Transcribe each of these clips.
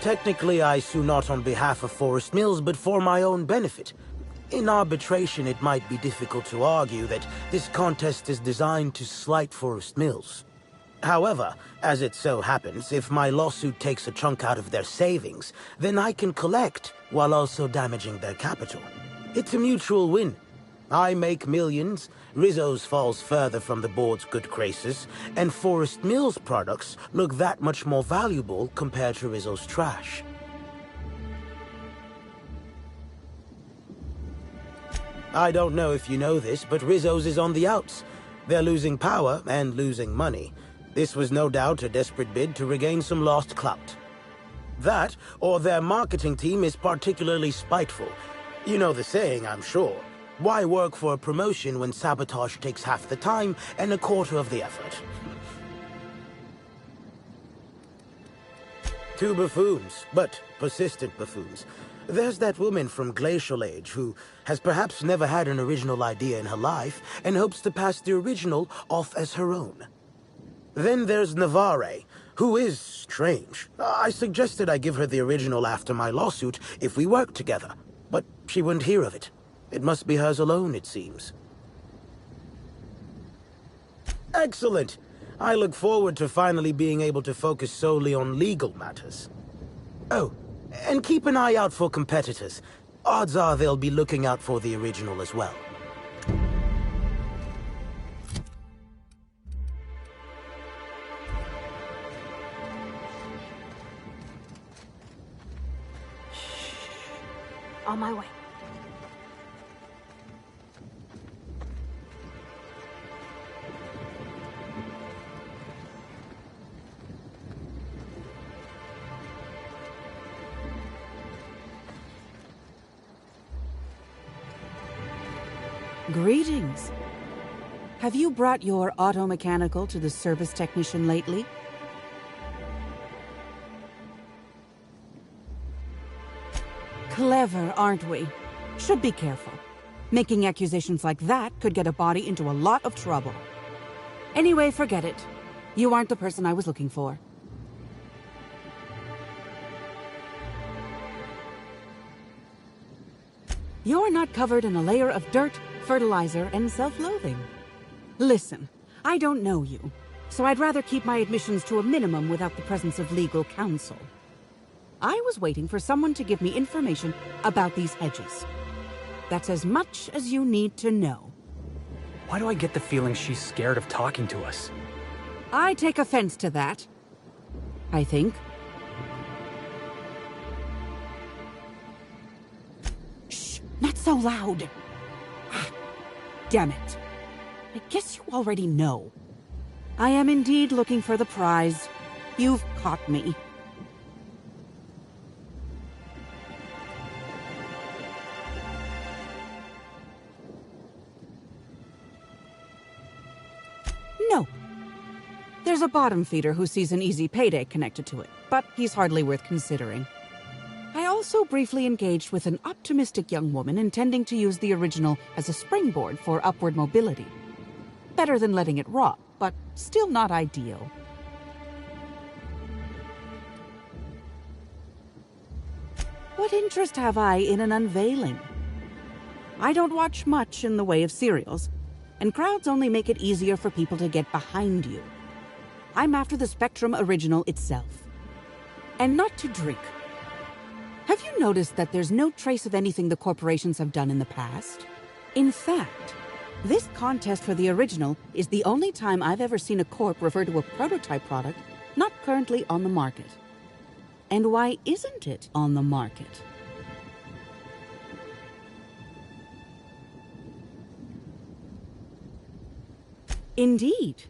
Technically, I sue not on behalf of Forest Mills, but for my own benefit. In arbitration, it might be difficult to argue that this contest is designed to slight Forest Mills. However, as it so happens, if my lawsuit takes a chunk out of their savings, then I can collect while also damaging their capital. It's a mutual win. I make millions, Rizzo's falls further from the board's good graces, and Forest Mills products look that much more valuable compared to Rizzo's trash. I don't know if you know this, but Rizzo's is on the outs. They're losing power and losing money. This was no doubt a desperate bid to regain some lost clout. That, or their marketing team is particularly spiteful. You know the saying, I'm sure. Why work for a promotion when sabotage takes half the time and a quarter of the effort? Two buffoons, but persistent buffoons. There's that woman from Glacial Age who has perhaps never had an original idea in her life and hopes to pass the original off as her own. Then there's Navarre, who is strange. I suggested I give her the original after my lawsuit if we worked together, but she wouldn't hear of it. It must be hers alone, it seems. Excellent! I look forward to finally being able to focus solely on legal matters. Oh, and keep an eye out for competitors. Odds are they'll be looking out for the original as well. On my way. Greetings. Have you brought your auto-mechanical to the service technician lately? Clever, aren't we? Should be careful. Making accusations like that could get a body into a lot of trouble. Anyway, forget it. You aren't the person I was looking for. You're not covered in a layer of dirt, fertilizer, and self-loathing. Listen, I don't know you, so I'd rather keep my admissions to a minimum without the presence of legal counsel. I was waiting for someone to give me information about these hedges. That's as much as you need to know. Why do I get the feeling she's scared of talking to us? I take offense to that. I think. Shh, not so loud. Damn it. I guess you already know. I am indeed looking for the prize. You've caught me. No. There's a bottom feeder who sees an easy payday connected to it, but he's hardly worth considering. I also briefly engaged with an optimistic young woman intending to use the original as a springboard for upward mobility. Better than letting it rot, but still not ideal. What interest have I in an unveiling? I don't watch much in the way of serials, and crowds only make it easier for people to get behind you. I'm after the Spectrum original itself. And not to drink. Have you noticed that there's no trace of anything the corporations have done in the past? In fact, this contest for the original is the only time I've ever seen a corp refer to a prototype product not currently on the market. And why isn't it on the market? Indeed.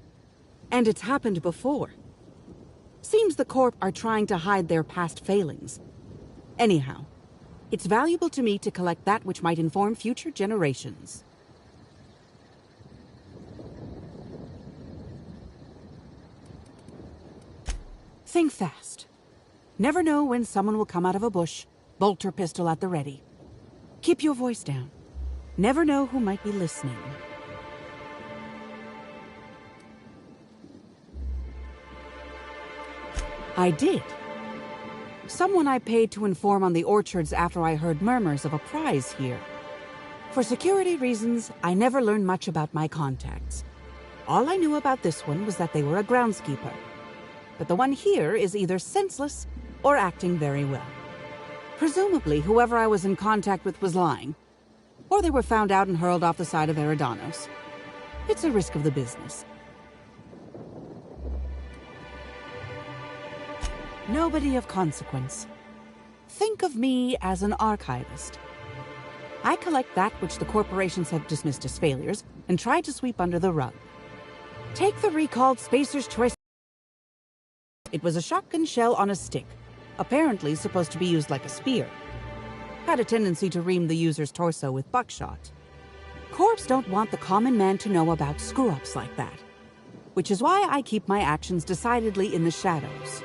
And it's happened before. Seems the Corp are trying to hide their past failings. Anyhow, it's valuable to me to collect that which might inform future generations. Think fast. Never know when someone will come out of a bush, bolt or pistol at the ready. Keep your voice down. Never know who might be listening. I did. Someone I paid to inform on the orchards after I heard murmurs of a prize here. For security reasons, I never learned much about my contacts. All I knew about this one was that they were a groundskeeper. But the one here is either senseless or acting very well. Presumably, whoever I was in contact with was lying. Or they were found out and hurled off the side of Eridanos. It's a risk of the business. Nobody of consequence. Think of me as an archivist. I collect that which the corporations have dismissed as failures and try to sweep under the rug. Take the recalled Spacer's Choice. It was a shotgun shell on a stick, apparently supposed to be used like a spear. Had a tendency to ream the user's torso with buckshot. Corps don't want the common man to know about screw-ups like that, which is why I keep my actions decidedly in the shadows.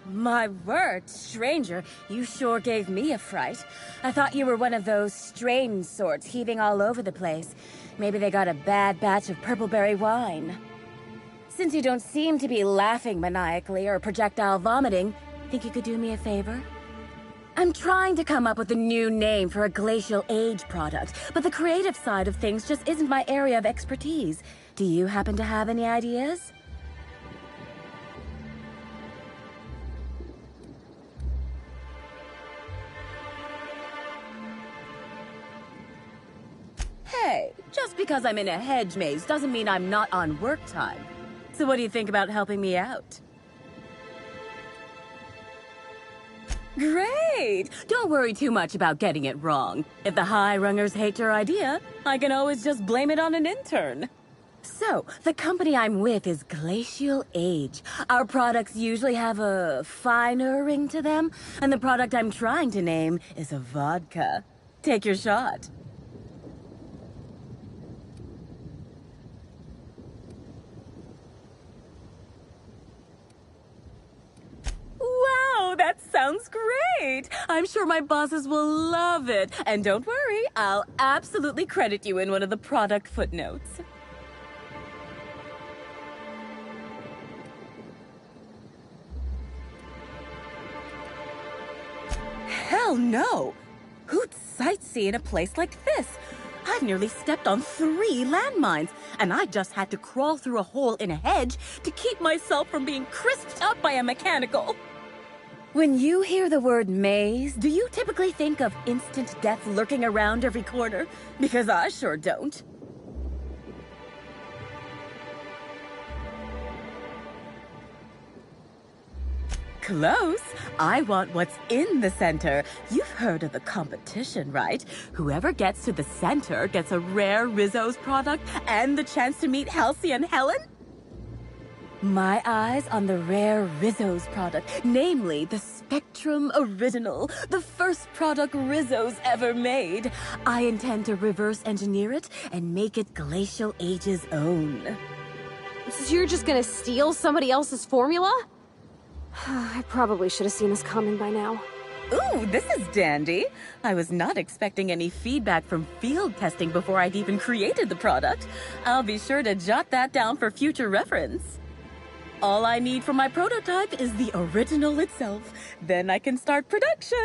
My word, stranger, you sure gave me a fright. I thought you were one of those strange sorts heaving all over the place. Maybe they got a bad batch of purpleberry wine. Since you don't seem to be laughing maniacally or projectile vomiting, think you could do me a favor? I'm trying to come up with a new name for a glacial age product, but the creative side of things just isn't my area of expertise. Do you happen to have any ideas? Hey, just because I'm in a hedge maze doesn't mean I'm not on work time. So what do you think about helping me out? Great! Don't worry too much about getting it wrong. If the high-rungers hate your idea, I can always just blame it on an intern. So, the company I'm with is Glacial Age. Our products usually have a finer ring to them, and the product I'm trying to name is a vodka. Take your shot. Wow, that sounds great! I'm sure my bosses will love it. And don't worry, I'll absolutely credit you in one of the product footnotes. Hell no! Who'd sightsee in a place like this? I've nearly stepped on 3 landmines, and I just had to crawl through a hole in a hedge to keep myself from being crisped up by a mechanical. When you hear the word maze, do you typically think of instant death lurking around every corner? Because I sure don't. Close. I want what's in the center. You've heard of the competition, right? Whoever gets to the center gets a rare Rizzo's product and the chance to meet Halsey and Helen? My eyes on the rare Rizzo's product, namely the Spectrum Original, the first product Rizzo's ever made. I intend to reverse engineer it and make it Glacial Age's own. So you're just gonna steal somebody else's formula? I probably should have seen this coming by now. Ooh, this is dandy. I was not expecting any feedback from field testing before I'd even created the product. I'll be sure to jot that down for future reference. All I need for my prototype is the original itself. Then I can start production.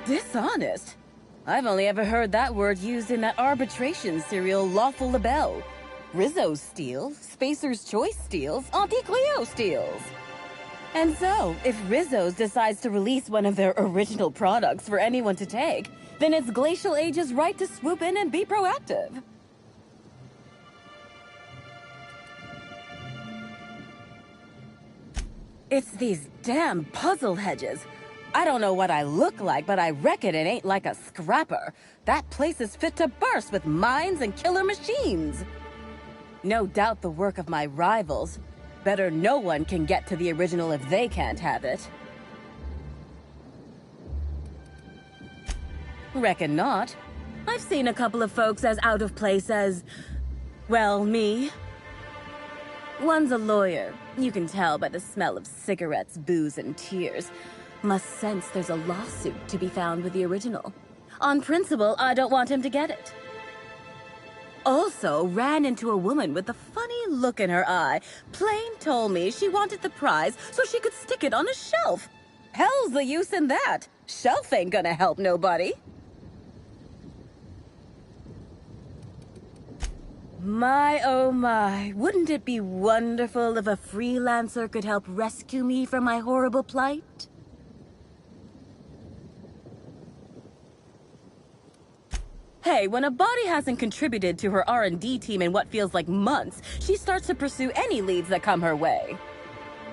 Dishonest? I've only ever heard that word used in that arbitration serial Lawful Labelle. Rizzo steals, Spacer's Choice steals, Auntie Cleo steals. And so, if Rizzo's decides to release one of their original products for anyone to take, then it's Glacial Age's right to swoop in and be proactive. It's these damn puzzle hedges. I don't know what I look like, but I reckon it ain't like a scrapper. That place is fit to burst with mines and killer machines. No doubt the work of my rivals. Better no one can get to the original if they can't have it. Reckon not. I've seen a couple of folks as out of place as, well, me. One's a lawyer. You can tell by the smell of cigarettes, booze, and tears. Must sense there's a lawsuit to be found with the original. On principle, I don't want him to get it. Also ran into a woman with a funny look in her eye. Plain told me she wanted the prize so she could stick it on a shelf. Hell's the use in that. Shelf ain't gonna help nobody. My, oh my, wouldn't it be wonderful if a freelancer could help rescue me from my horrible plight? Hey, when a body hasn't contributed to her R&D team in what feels like months, she starts to pursue any leads that come her way.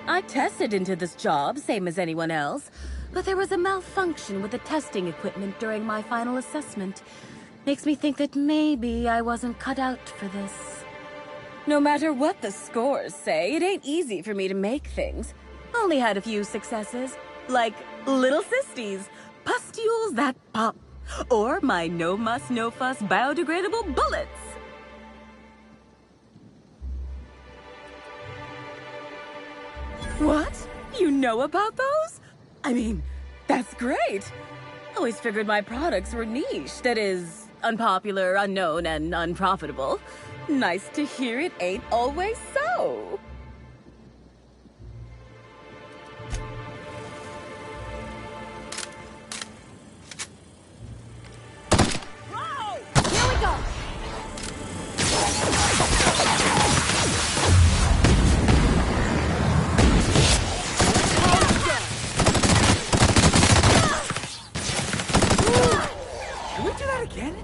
I tested into this job, same as anyone else, but there was a malfunction with the testing equipment during my final assessment. Makes me think that maybe I wasn't cut out for this. No matter what the scores say, it ain't easy for me to make things. Only had a few successes, like little cysties, pustules that pop, or my no muss, no fuss biodegradable bullets. What? You know about those? I mean, that's great. Always figured my products were niche, that is, unpopular, unknown, and unprofitable. Nice to hear it ain't always so. Here we go! Can we do that again?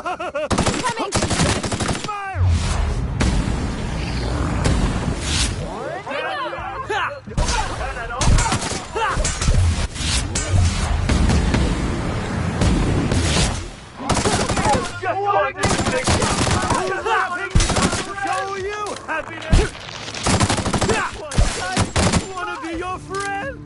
Show you happiness! I want to be your friend!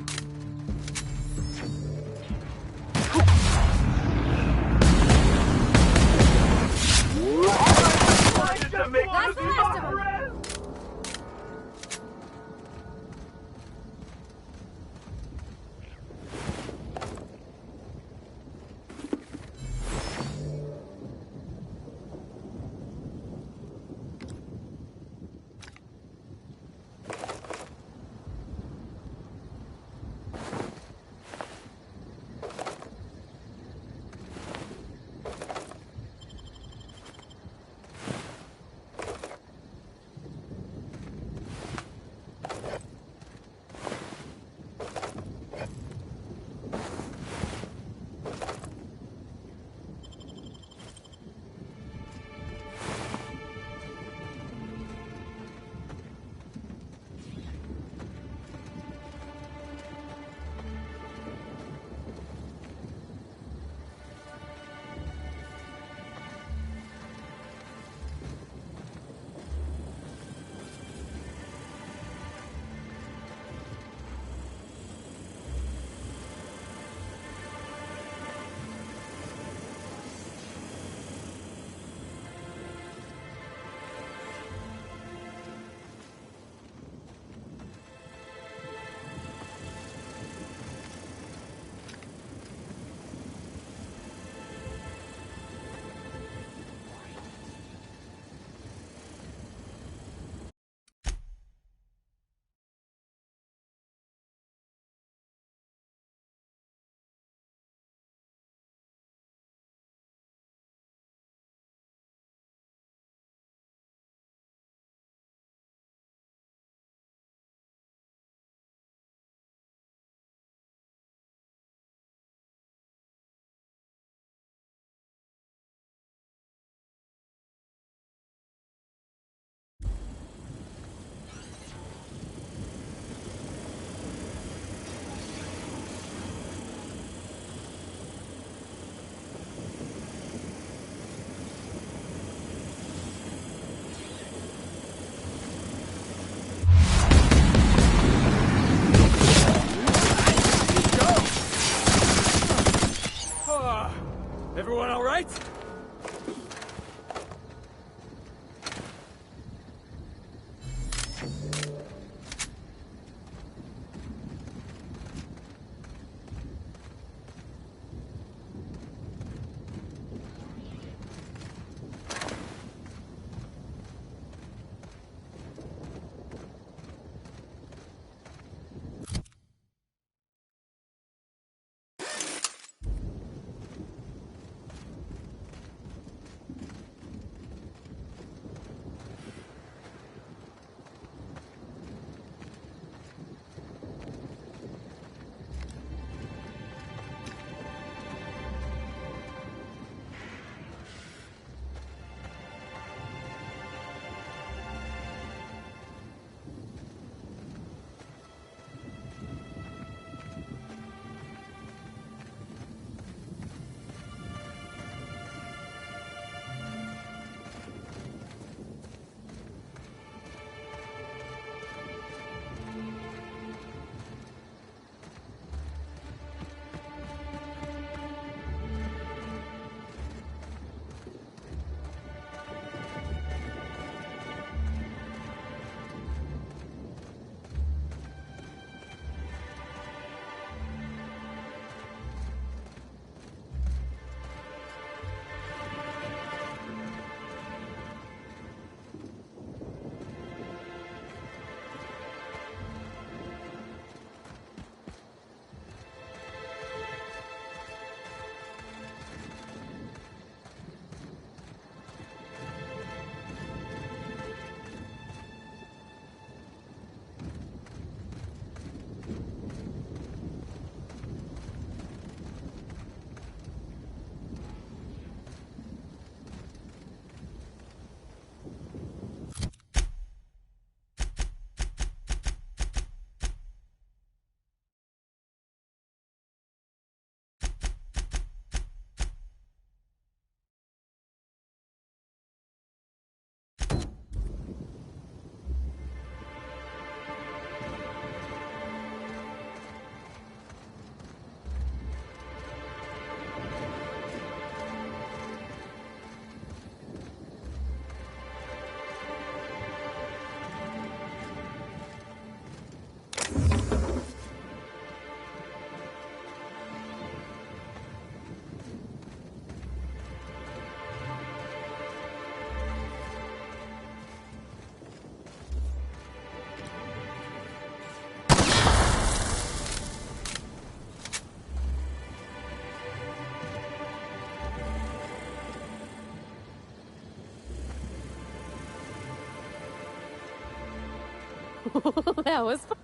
That was fun.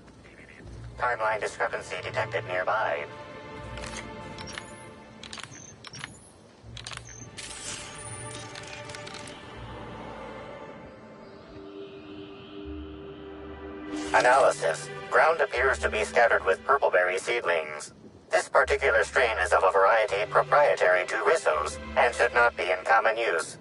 Timeline discrepancy detected nearby. Analysis. Ground appears to be scattered with purpleberry seedlings. This particular strain is of a variety proprietary to Rissos and should not be in common use.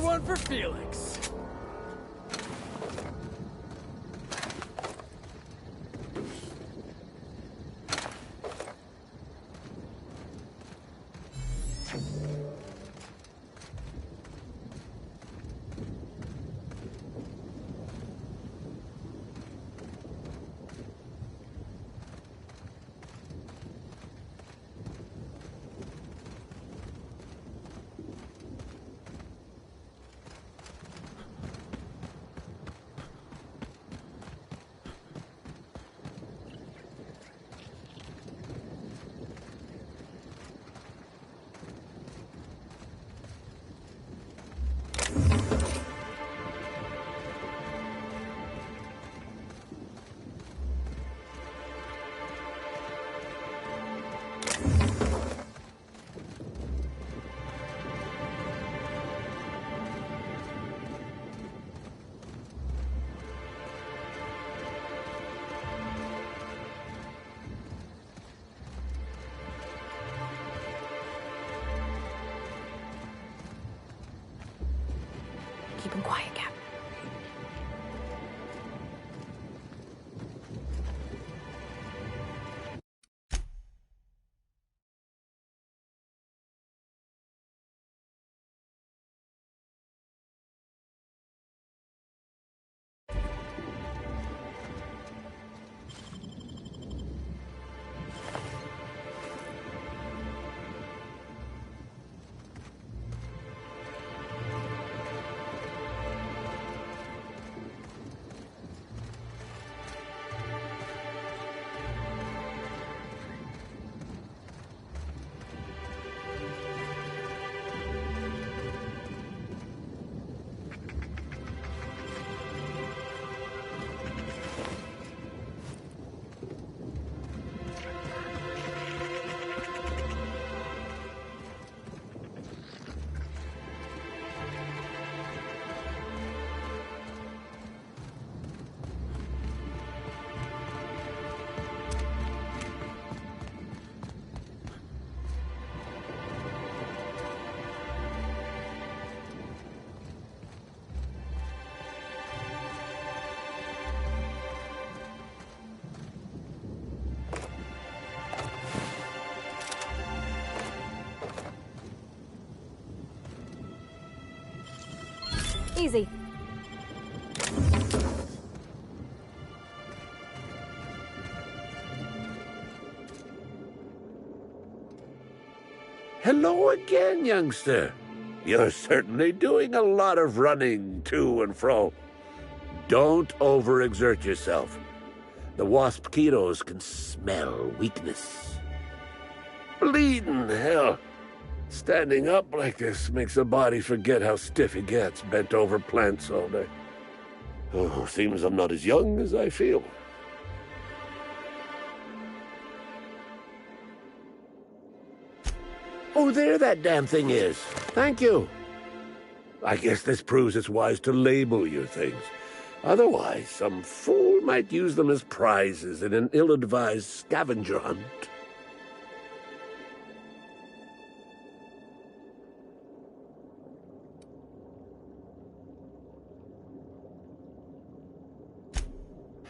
One for Felix. Easy. Hello again, youngster. You're certainly doing a lot of running to and fro. Don't overexert yourself. The wasp-ketos can smell weakness. Bleeding hell. Standing up like this makes the body forget how stiff it gets, bent over plants all day. Oh, seems I'm not as young as I feel. Oh, there that damn thing is. Thank you. I guess this proves it's wise to label your things. Otherwise, some fool might use them as prizes in an ill-advised scavenger hunt.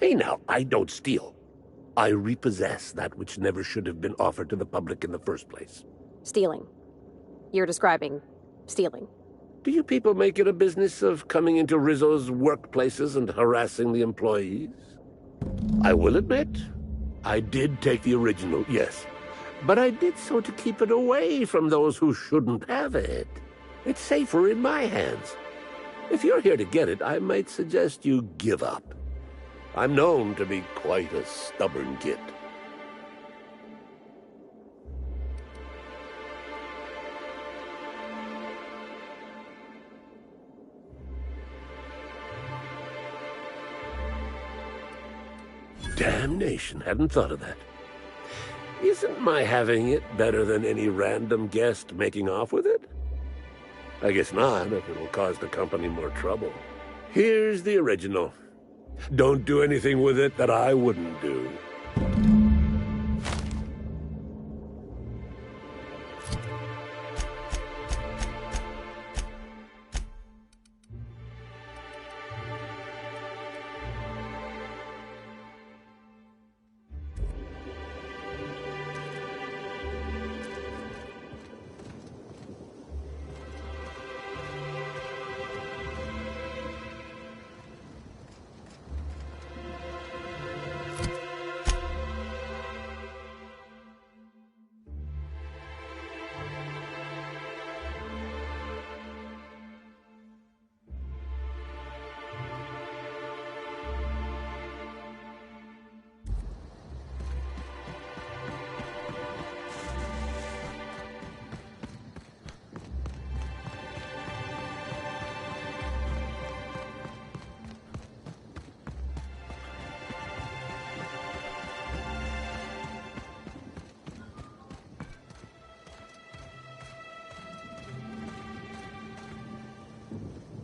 Hey now, I don't steal. I repossess that which never should have been offered to the public in the first place. Stealing. You're describing stealing. Do you people make it a business of coming into Rizzo's workplaces and harassing the employees? I will admit, I did take the original, yes. But I did so to keep it away from those who shouldn't have it. It's safer in my hands. If you're here to get it, I might suggest you give up. I'm known to be quite a stubborn git. Damnation, hadn't thought of that. Isn't my having it better than any random guest making off with it? I guess not, if it'll cause the company more trouble. Here's the original. Don't do anything with it that I wouldn't do.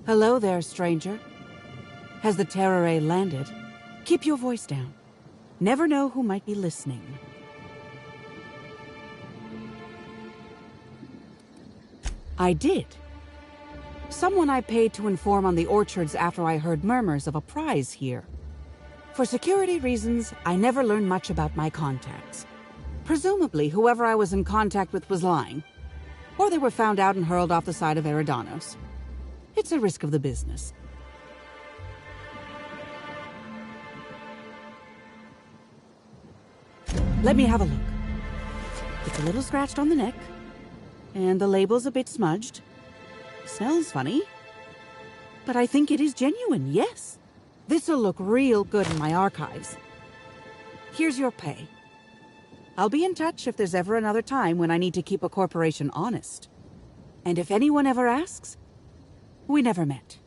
Hello there, stranger. Has the terror ray landed? Keep your voice down. Never know who might be listening. I did. Someone I paid to inform on the orchards after I heard murmurs of a prize here. For security reasons, I never learned much about my contacts. Presumably, whoever I was in contact with was lying. Or they were found out and hurled off the side of Eridanos. It's a risk of the business. Let me have a look. It's a little scratched on the neck, and the label's a bit smudged. Smells funny, but I think it is genuine, yes. This'll look real good in my archives. Here's your pay. I'll be in touch if there's ever another time when I need to keep a corporation honest. And if anyone ever asks, we never met.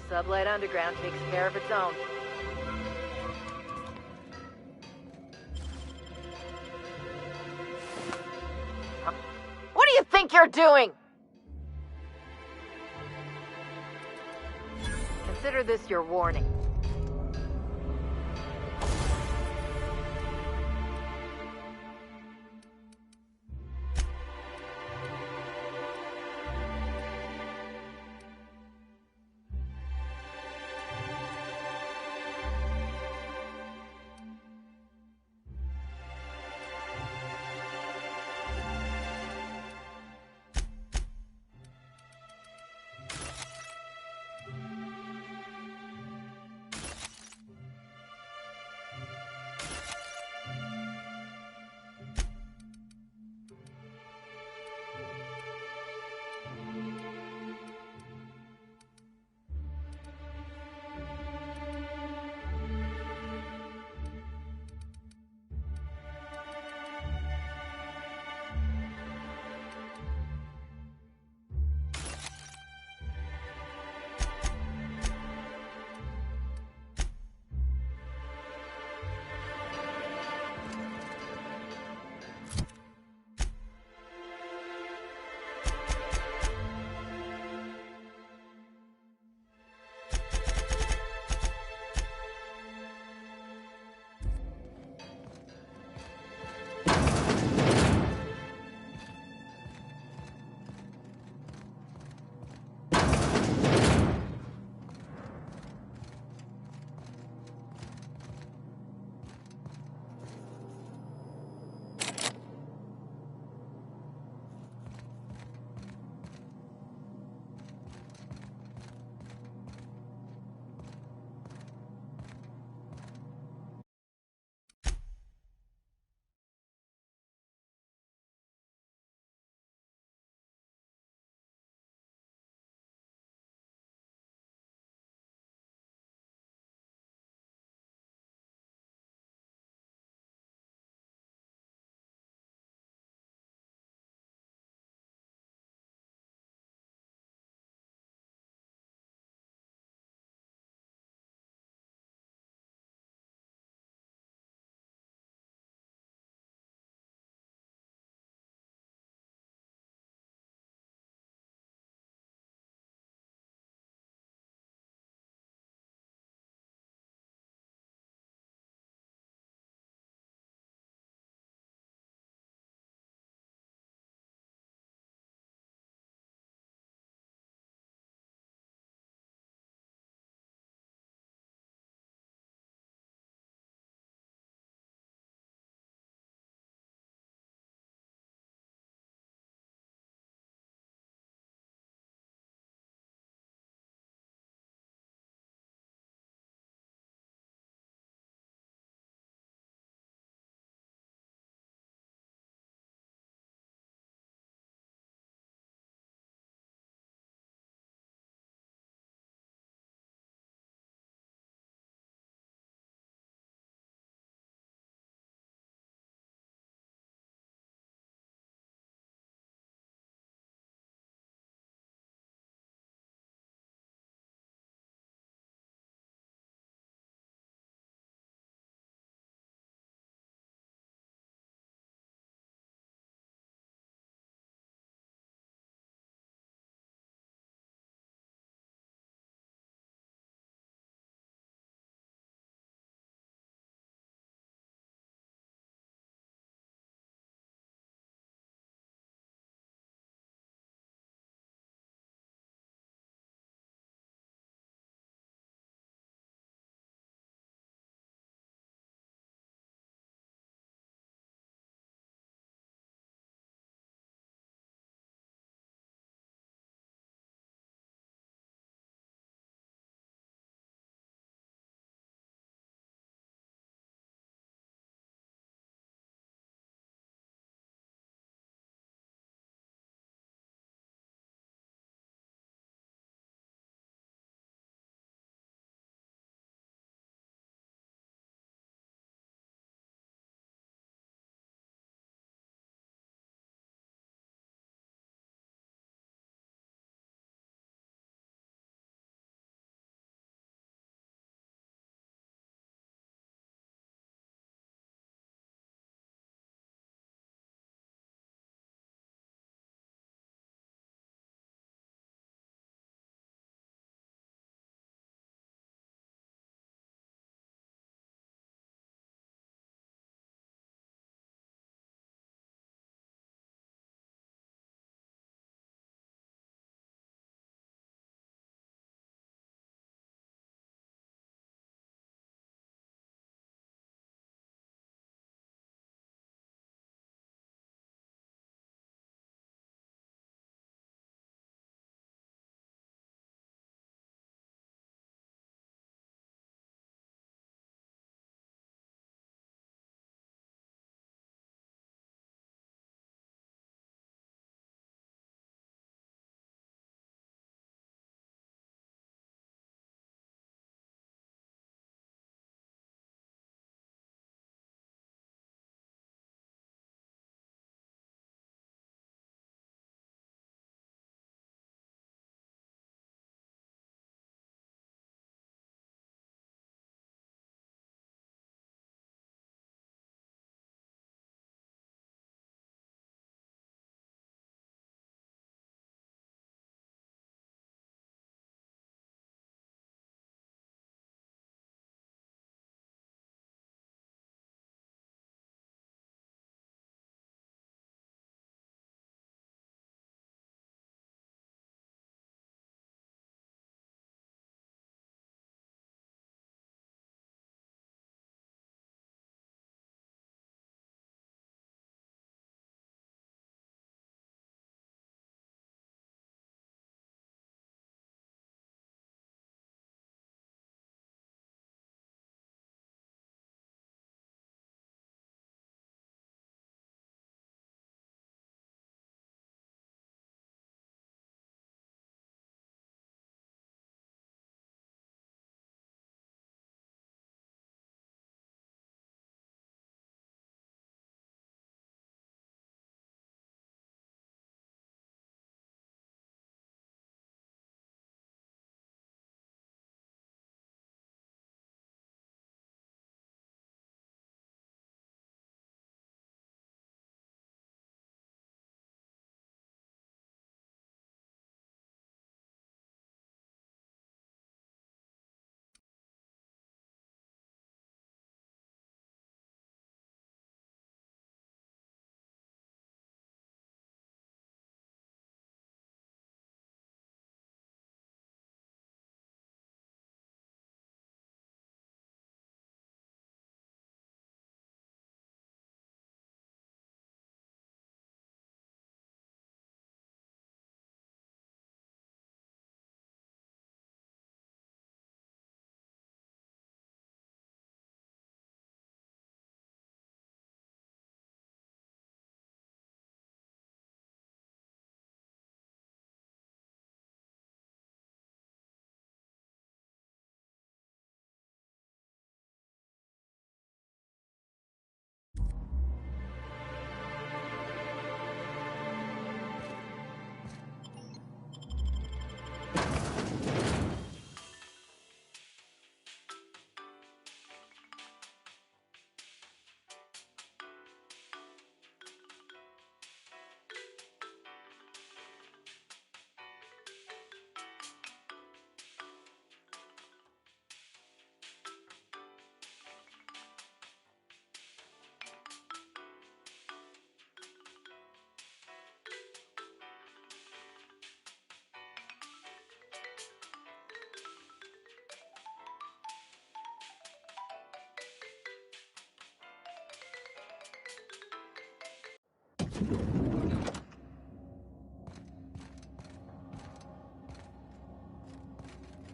Sublight Underground takes care of its own. What do you think you're doing? Consider this your warning.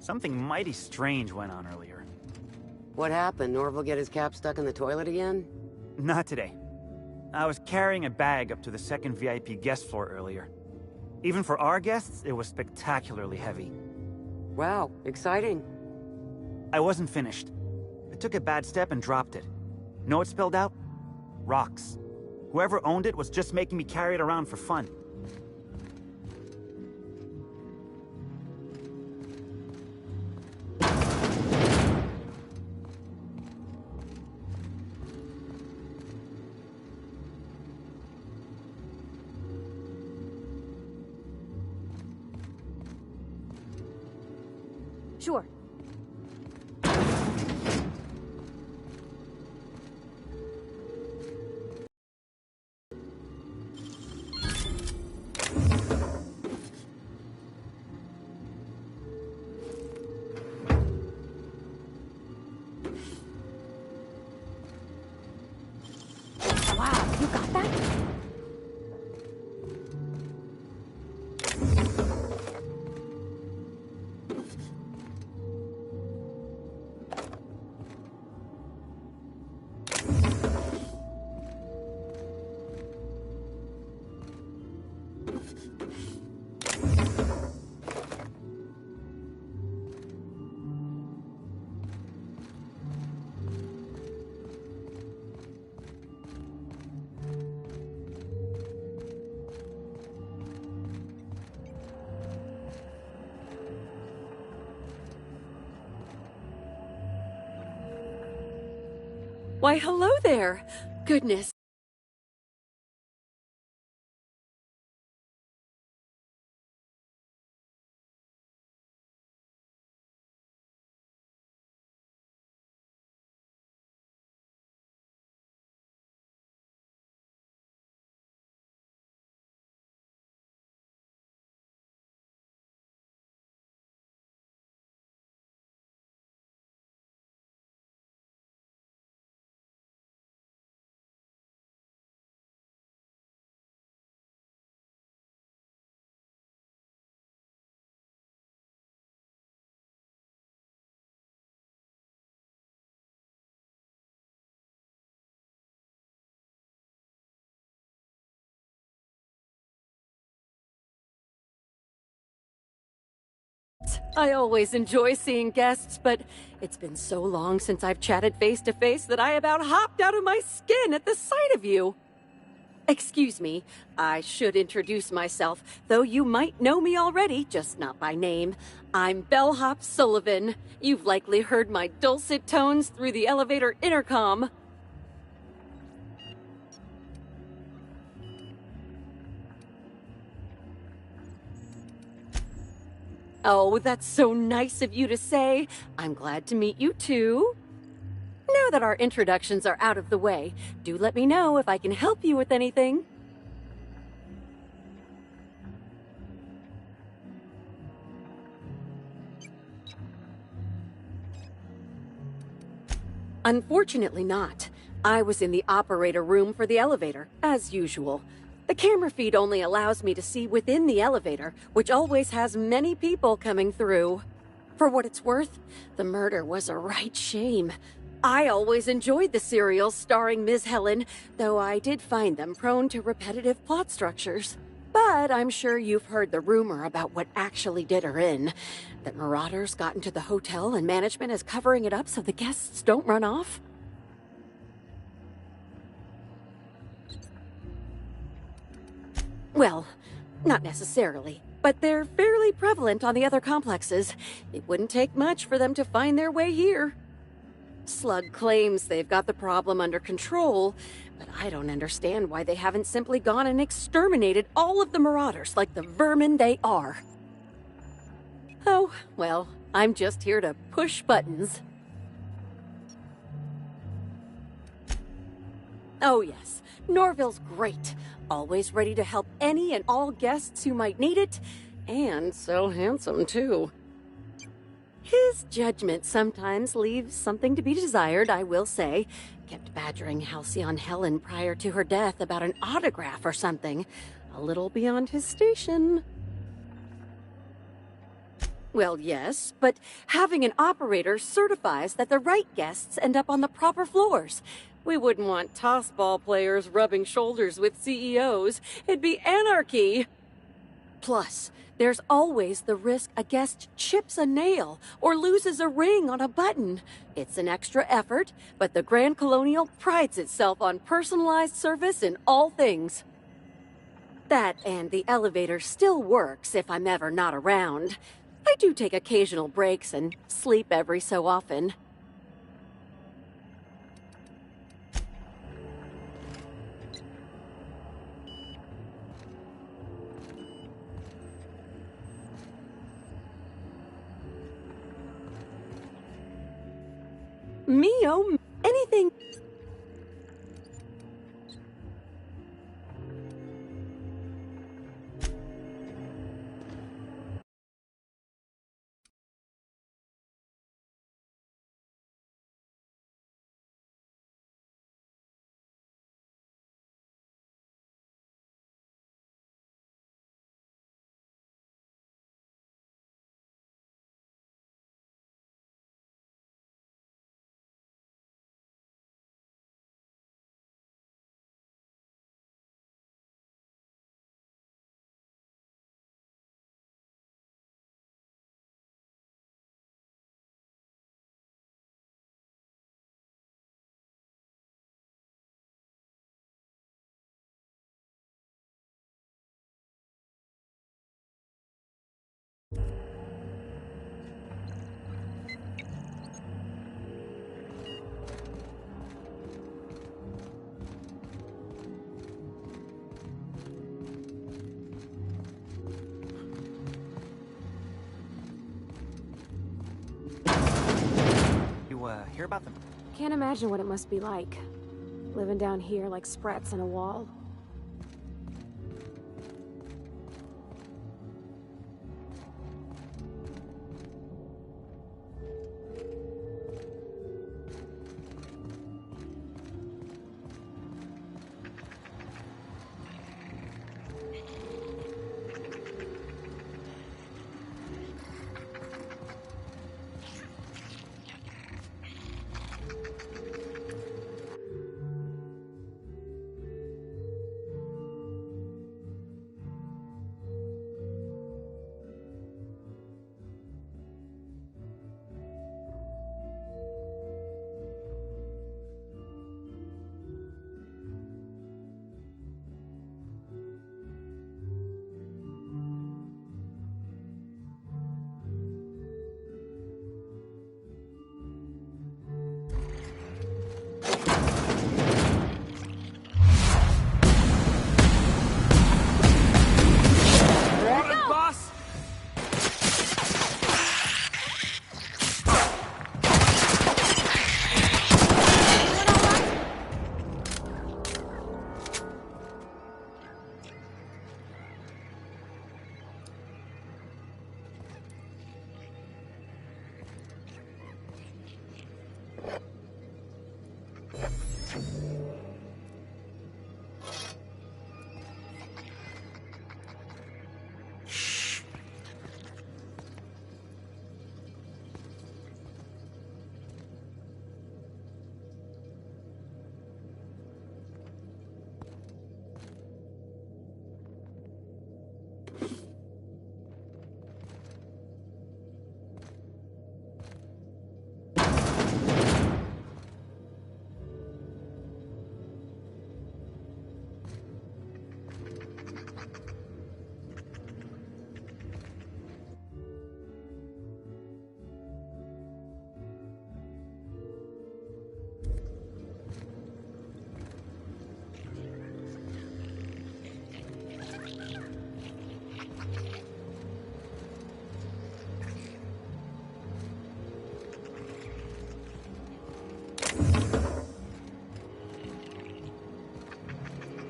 Something mighty strange went on earlier. What happened? Norval get his cap stuck in the toilet again? Not today. I was carrying a bag up to the second VIP guest floor earlier. Even for our guests, it was spectacularly heavy. Wow, exciting. I wasn't finished. I took a bad step and dropped it. Know what spilled out? Rocks. Whoever owned it was just making me carry it around for fun. Sure. Wow, you got that? Why, hello there. Goodness. I always enjoy seeing guests, but it's been so long since I've chatted face to face that I about hopped out of my skin at the sight of you. Excuse me, I should introduce myself, though you might know me already, just not by name. I'm Bellhop Sullivan. You've likely heard my dulcet tones through the elevator intercom. Oh, that's so nice of you to say. I'm glad to meet you too. Now that our introductions are out of the way, do let me know if I can help you with anything. Unfortunately not. I was in the operator room for the elevator, as usual. The camera feed only allows me to see within the elevator, which always has many people coming through. For what it's worth, the murder was a right shame. I always enjoyed the serials starring Ms. Helen, though I did find them prone to repetitive plot structures. But I'm sure you've heard the rumor about what actually did her in. That marauders got into the hotel and management is covering it up so the guests don't run off. Well, not necessarily, but they're fairly prevalent on the other complexes. It wouldn't take much for them to find their way here. Slug claims they've got the problem under control, but I don't understand why they haven't simply gone and exterminated all of the marauders like the vermin they are. Oh, well, I'm just here to push buttons. Oh yes, Norville's great. Always ready to help any and all guests who might need it, and so handsome too. His judgment sometimes leaves something to be desired, I will say. Kept badgering Halcyon Helen prior to her death about an autograph or something. A little beyond his station. Well, yes, but having an operator certifies that the right guests end up on the proper floors. We wouldn't want tossball players rubbing shoulders with CEOs. It'd be anarchy. Plus, there's always the risk a guest chips a nail or loses a ring on a button. It's an extra effort, but the Grand Colonial prides itself on personalized service in all things. That and the elevator still works if I'm ever not around. I do take occasional breaks and sleep every so often. Me, oh, anything. Hear about them? Can't imagine what it must be like. Living down here like sprats on a wall.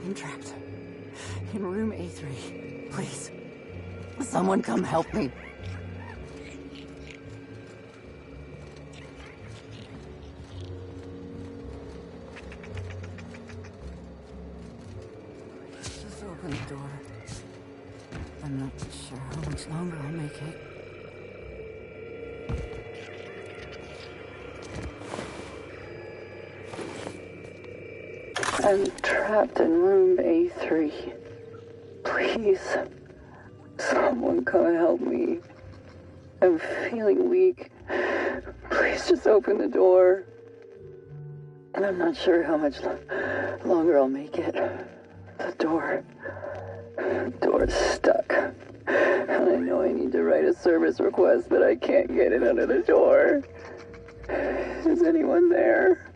I'm trapped. In room A3. Please. Someone come help me. Just open the door. I'm not sure how much longer I'll make it. I'm trapped in room A3. Please, someone come help me. I'm feeling weak. Please just open the door. And I'm not sure how much longer I'll make it. The door's stuck. And I know I need to write a service request, but I can't get it under the door. Is anyone there?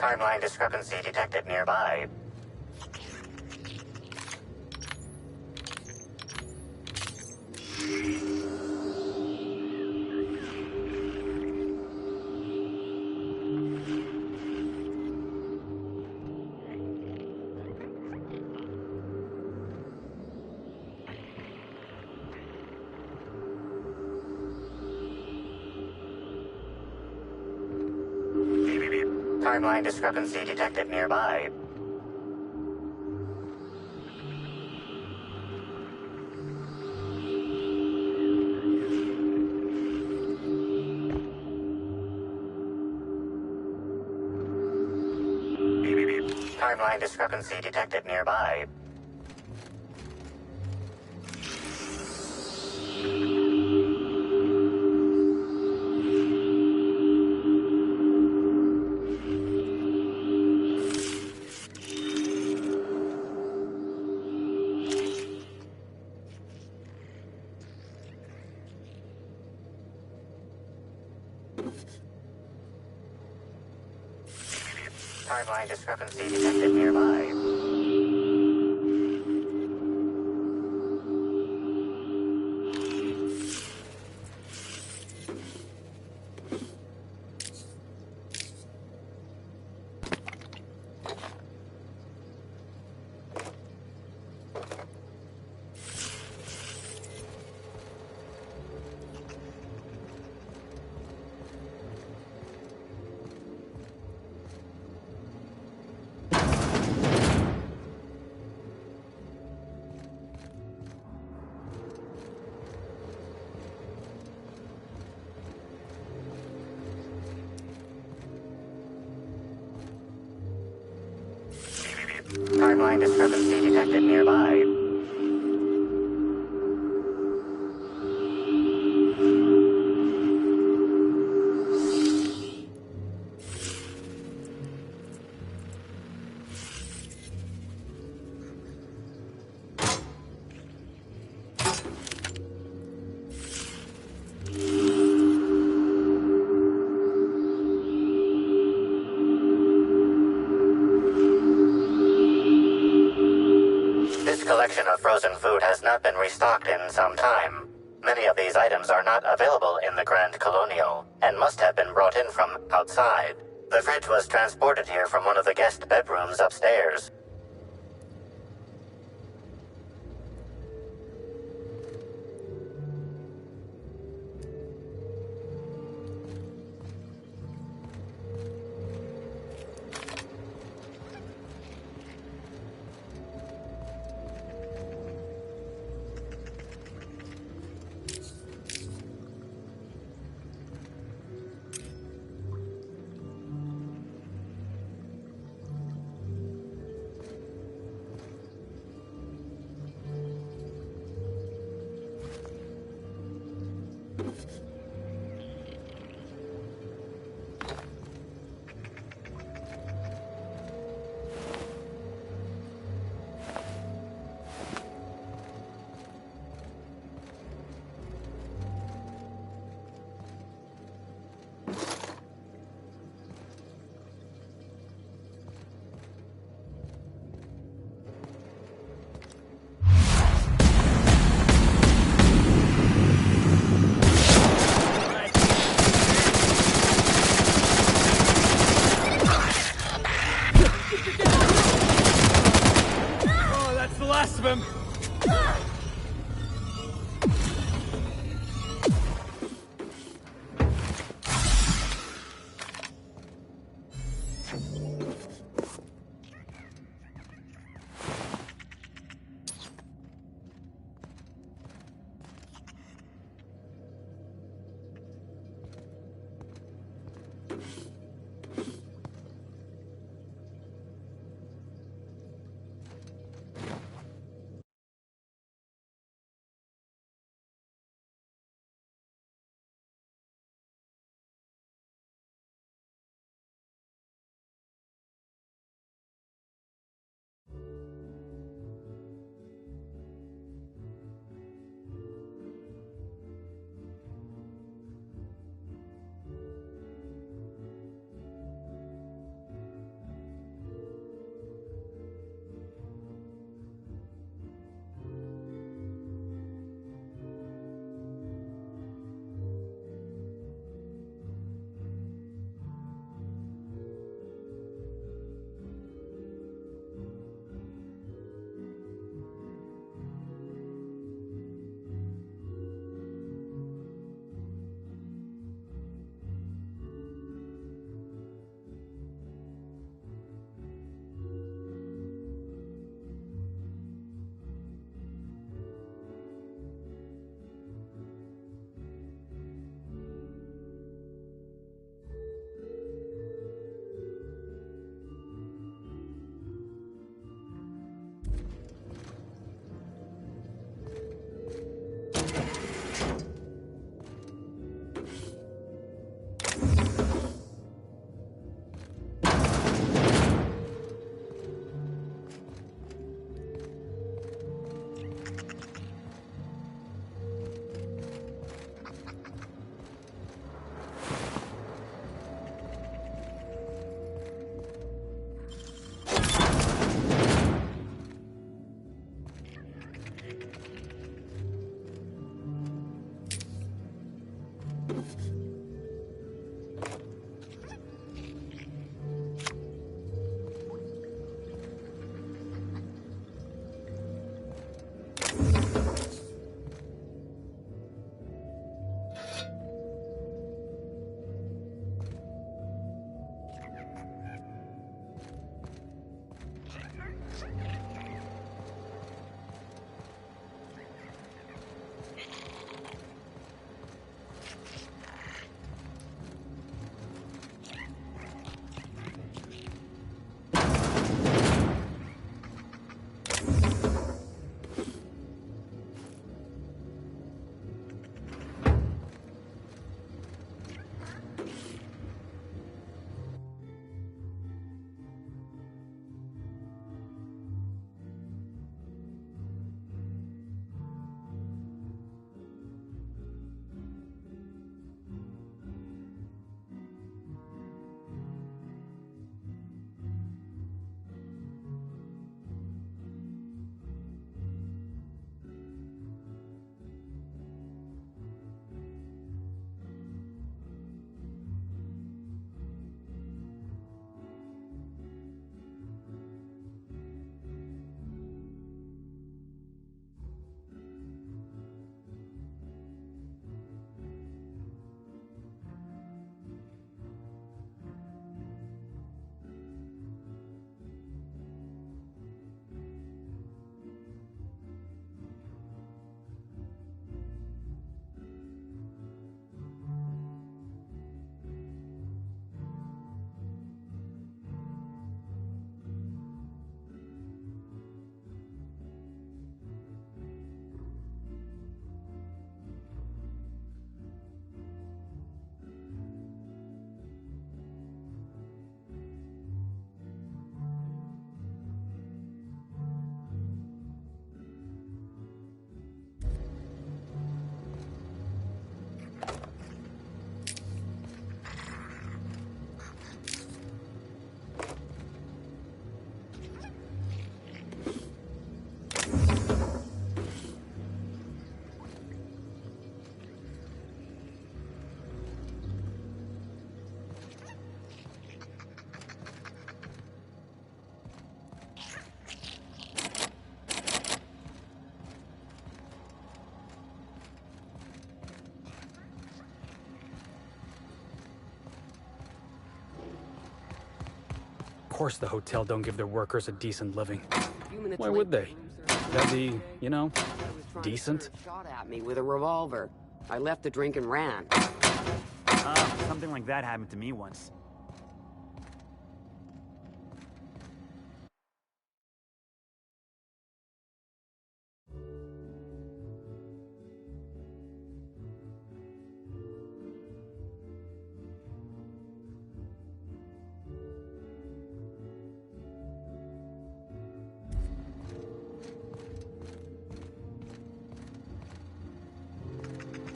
Timeline discrepancy detected nearby. Timeline discrepancy detected nearby. Timeline discrepancy detected nearby. Timeline discrepancy detected nearby. Timeline discrepancy detected nearby. This collection of frozen food has not been restocked in some time. Many of these items are not available in the Grand Colonial, and must have been brought in from outside. The fridge was transported here from one of the guest bedrooms upstairs. Oh, that's the last of him. course the hotel don't give their workers a decent living. Why would they? That'd be, you know, decent. Shot at me with a revolver. I left the drink and ran. Something like that happened to me once.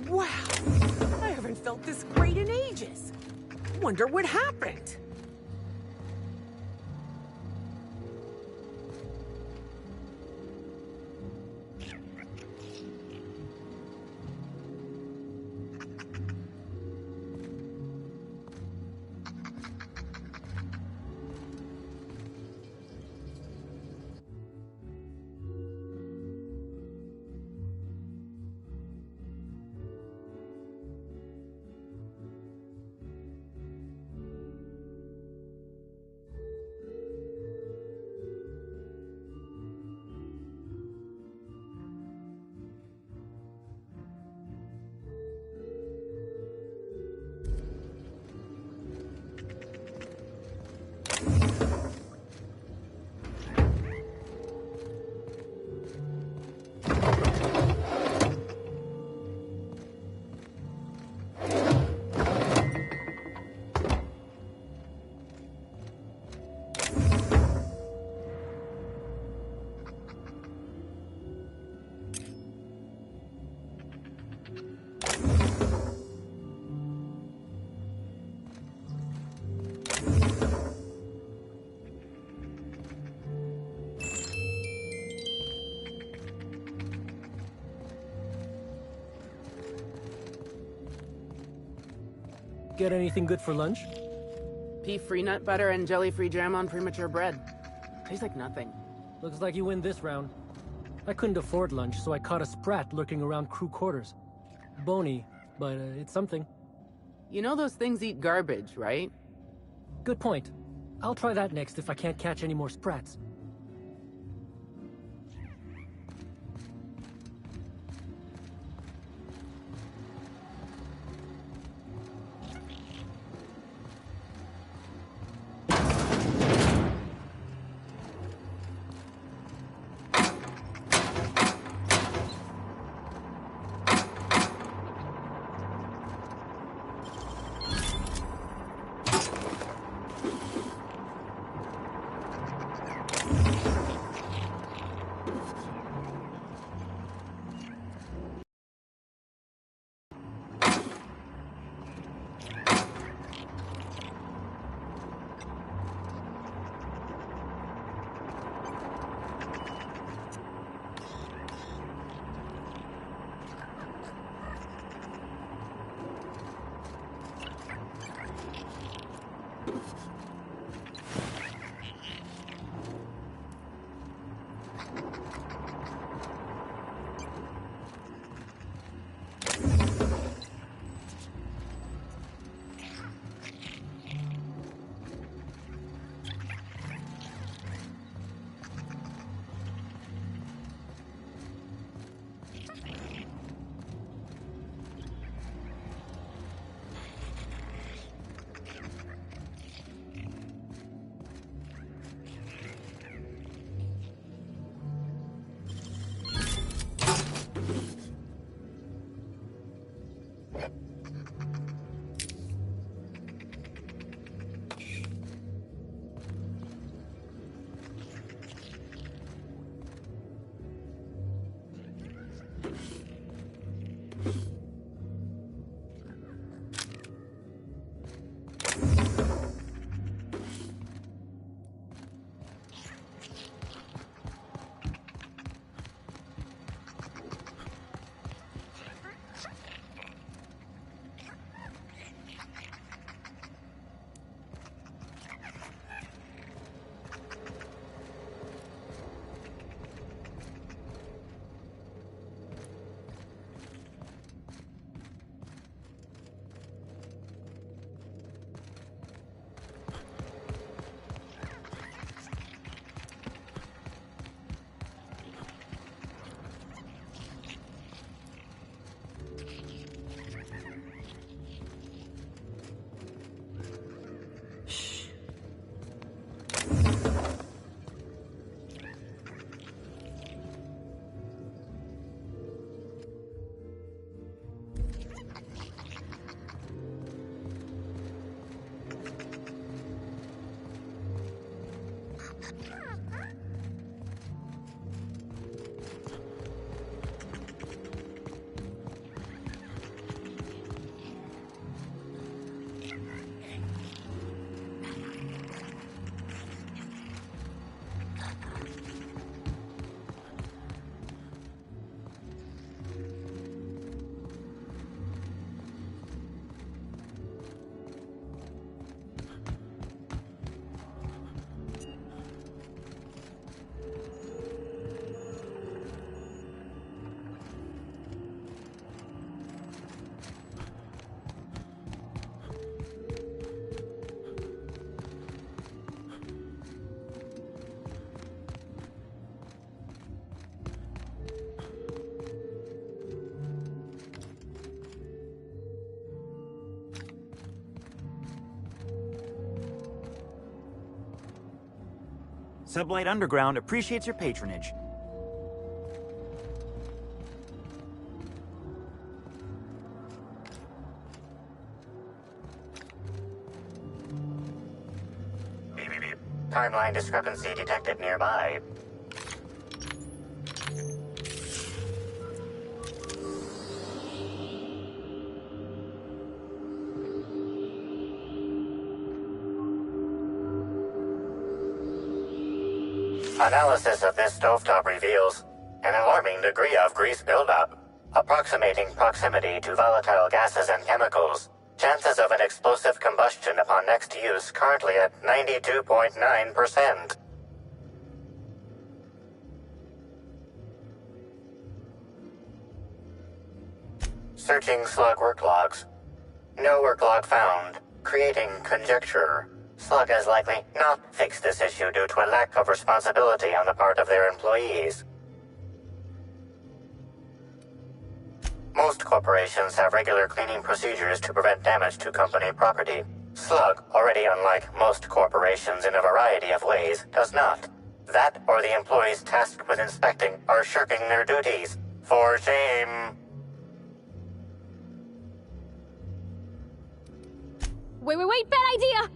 Wow! I haven't felt this great in ages. Wonder what happened. Get anything good for lunch? Pea-free nut butter and jelly-free jam on premature bread. Tastes like nothing. Looks like you win this round. I couldn't afford lunch, so I caught a sprat lurking around crew quarters. Bony, but it's something. You know those things eat garbage, right? Good point. I'll try that next if I can't catch any more sprats. Sublight Underground appreciates your patronage. Timeline discrepancy detected nearby. Analysis of this stovetop reveals an alarming degree of grease buildup, approximating proximity to volatile gases and chemicals. Chances of an explosive combustion upon next use currently at 92.9%. Searching slug work logs. No work log found. Creating conjecture. Slug has likely not fixed this issue due to a lack of responsibility on the part of their employees. Most corporations have regular cleaning procedures to prevent damage to company property. Slug, already unlike most corporations in a variety of ways, does not. That or the employees tasked with inspecting are shirking their duties. For shame. Wait, bad idea!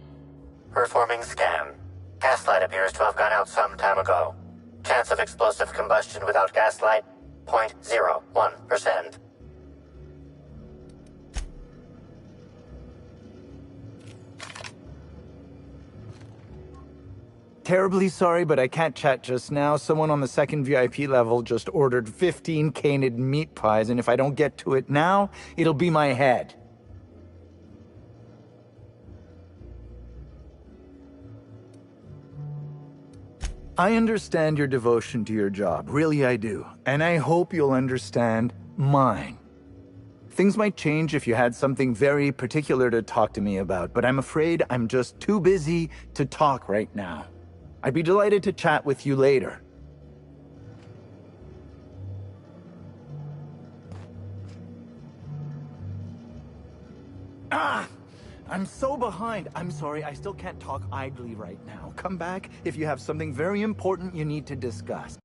Performing scan. Gaslight appears to have gone out some time ago. Chance of explosive combustion without gaslight, 0.01%. Terribly sorry, but I can't chat just now. Someone on the second VIP level just ordered 15 canid meat pies, and if I don't get to it now, it'll be my head. I understand your devotion to your job, really I do, and I hope you'll understand mine. Things might change if you had something very particular to talk to me about, but I'm afraid I'm just too busy to talk right now. I'd be delighted to chat with you later. I'm so behind. I'm sorry, I still can't talk idly right now. Come back if you have something very important you need to discuss.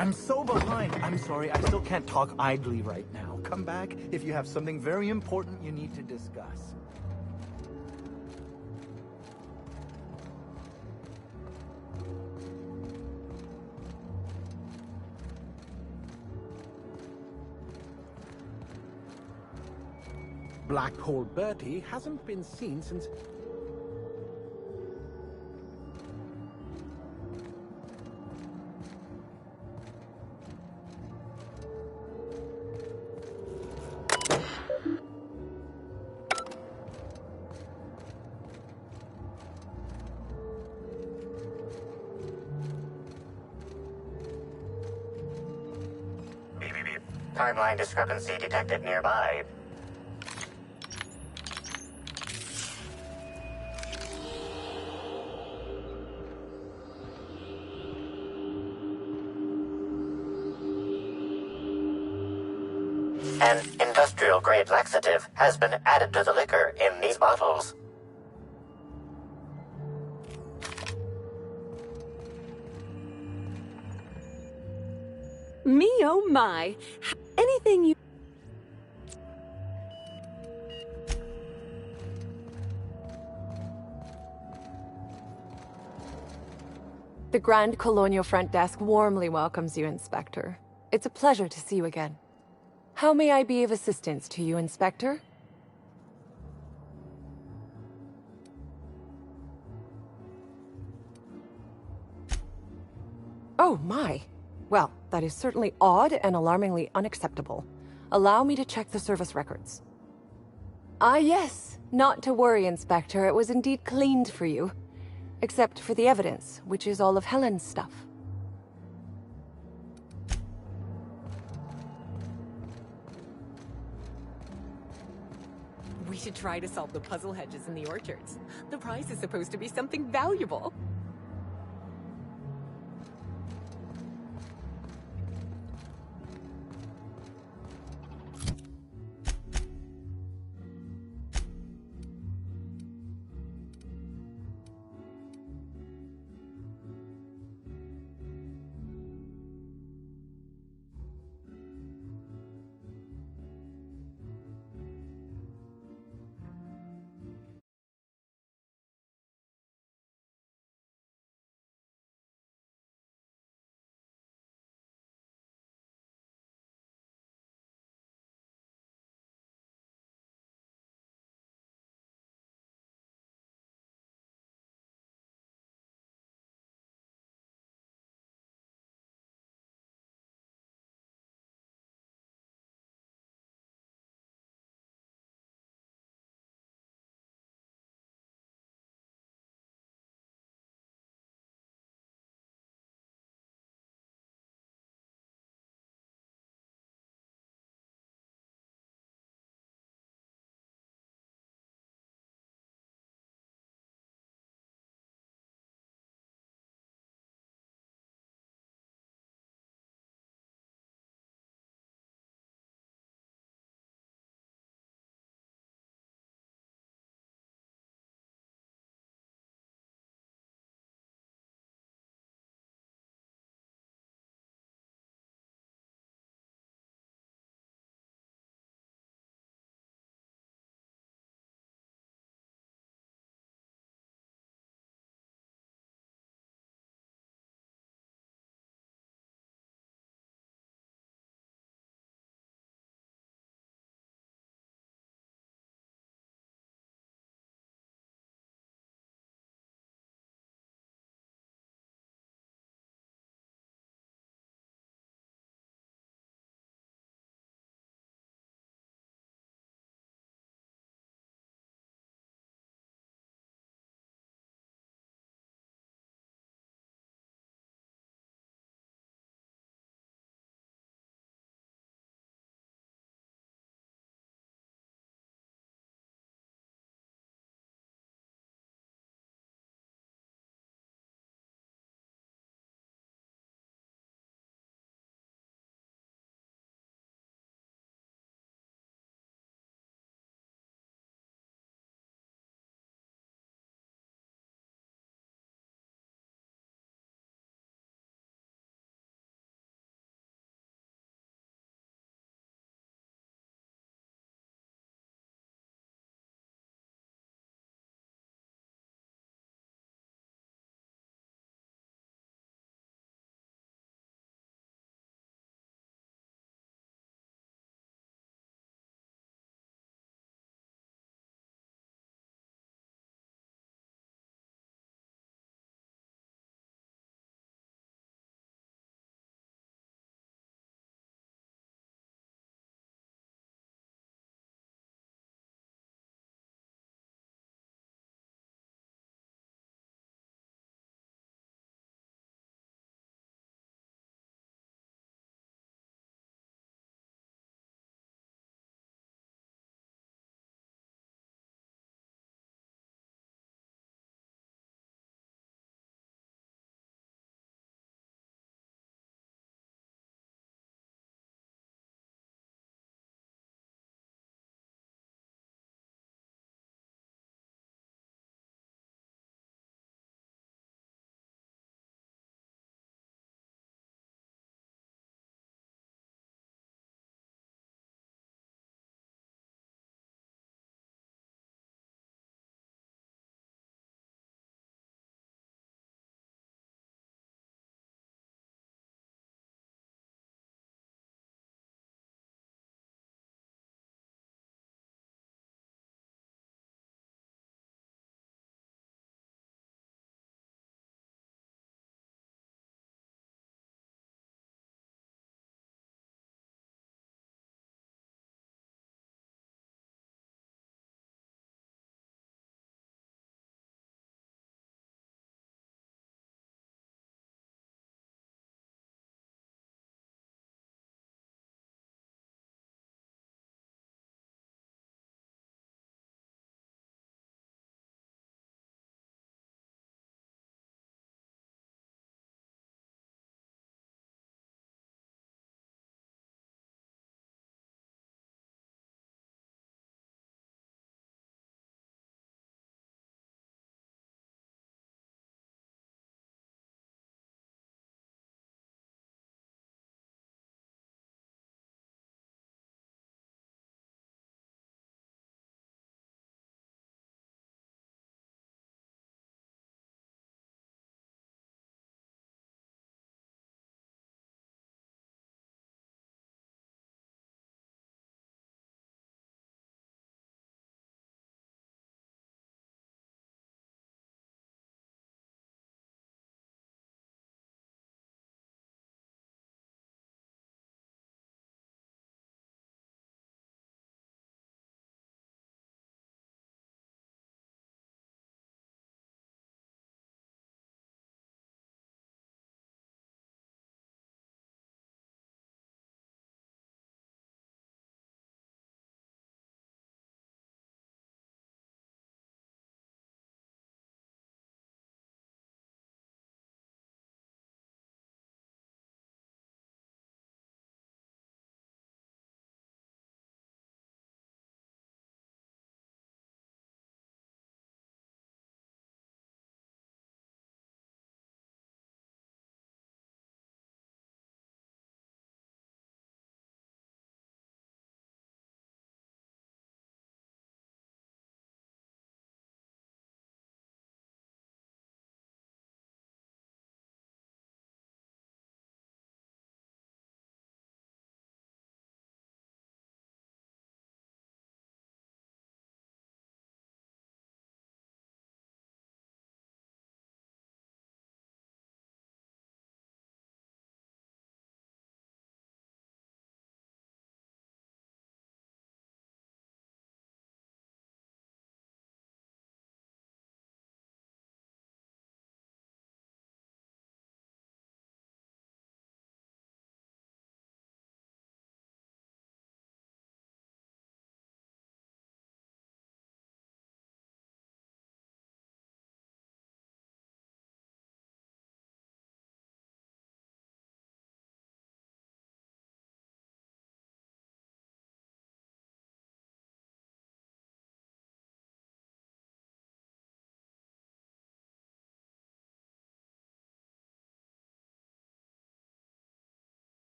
I'm so behind. I'm sorry, I still can't talk idly right now. Come back if you have something very important you need to discuss. Black Hole Bertie hasn't been seen since... Timeline discrepancy detected nearby. An industrial-grade laxative has been added to the liquor in these bottles. Me, oh my. Anything you... The Grand Colonial Front Desk warmly welcomes you, Inspector. It's a pleasure to see you again. How may I be of assistance to you, Inspector? Oh, my. Well, that is certainly odd and alarmingly unacceptable. Allow me to check the service records. Ah, yes. Not to worry, Inspector. It was indeed cleaned for you. Except for the evidence, which is all of Helen's stuff. We should try to solve the puzzle hedges in the orchards. The prize is supposed to be something valuable.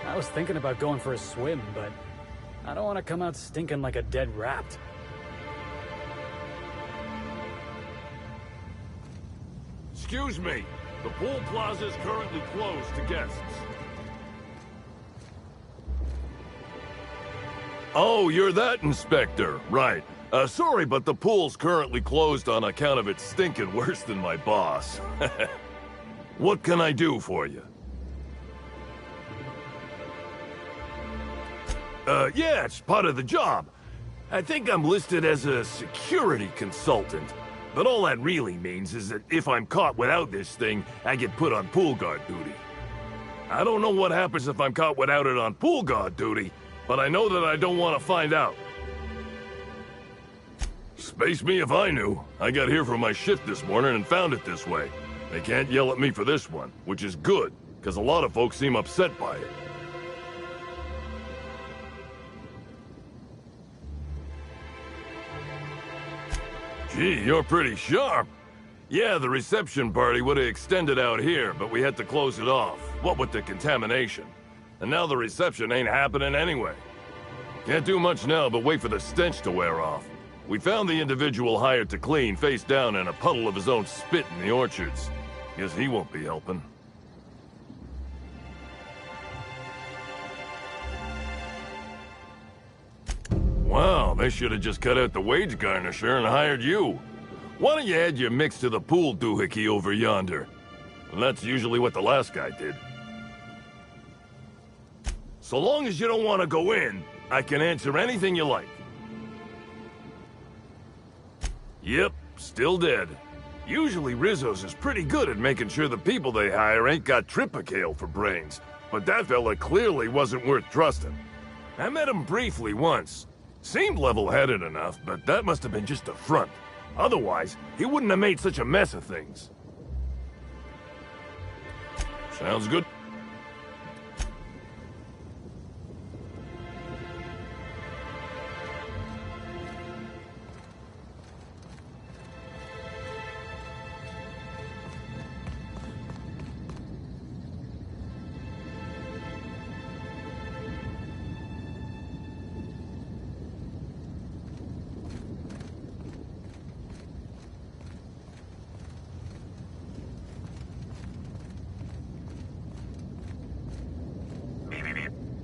I was thinking about going for a swim, but I don't want to come out stinking like a dead rat. Excuse me. The pool plaza is currently closed to guests. Oh, you're that inspector. Right. Sorry, but the pool's currently closed on account of it stinking worse than my boss. What can I do for you? Yeah, it's part of the job. I think I'm listed as a security consultant. But all that really means is that if I'm caught without this thing, I get put on pool guard duty. I don't know what happens if I'm caught without it on pool guard duty, but I know that I don't want to find out. Space me if I knew. I got here for my shift this morning and found it this way. They can't yell at me for this one, which is good, because a lot of folks seem upset by it. Gee, you're pretty sharp. Yeah, the reception party would have extended out here, but we had to close it off. What with the contamination. And now the reception ain't happening anyway. Can't do much now but wait for the stench to wear off. We found the individual hired to clean face down in a puddle of his own spit in the orchards. Guess he won't be helping. Wow, they should have just cut out the wage garnisher and hired you. Why don't you add your mix to the pool doohickey over yonder? And that's usually what the last guy did. So long as you don't want to go in, I can answer anything you like. Yep, still dead. Usually Rizzo's is pretty good at making sure the people they hire ain't got tripicale for brains, but that fella clearly wasn't worth trusting. I met him briefly once. Seemed level-headed enough, but that must have been just a front. Otherwise, he wouldn't have made such a mess of things. Sounds good.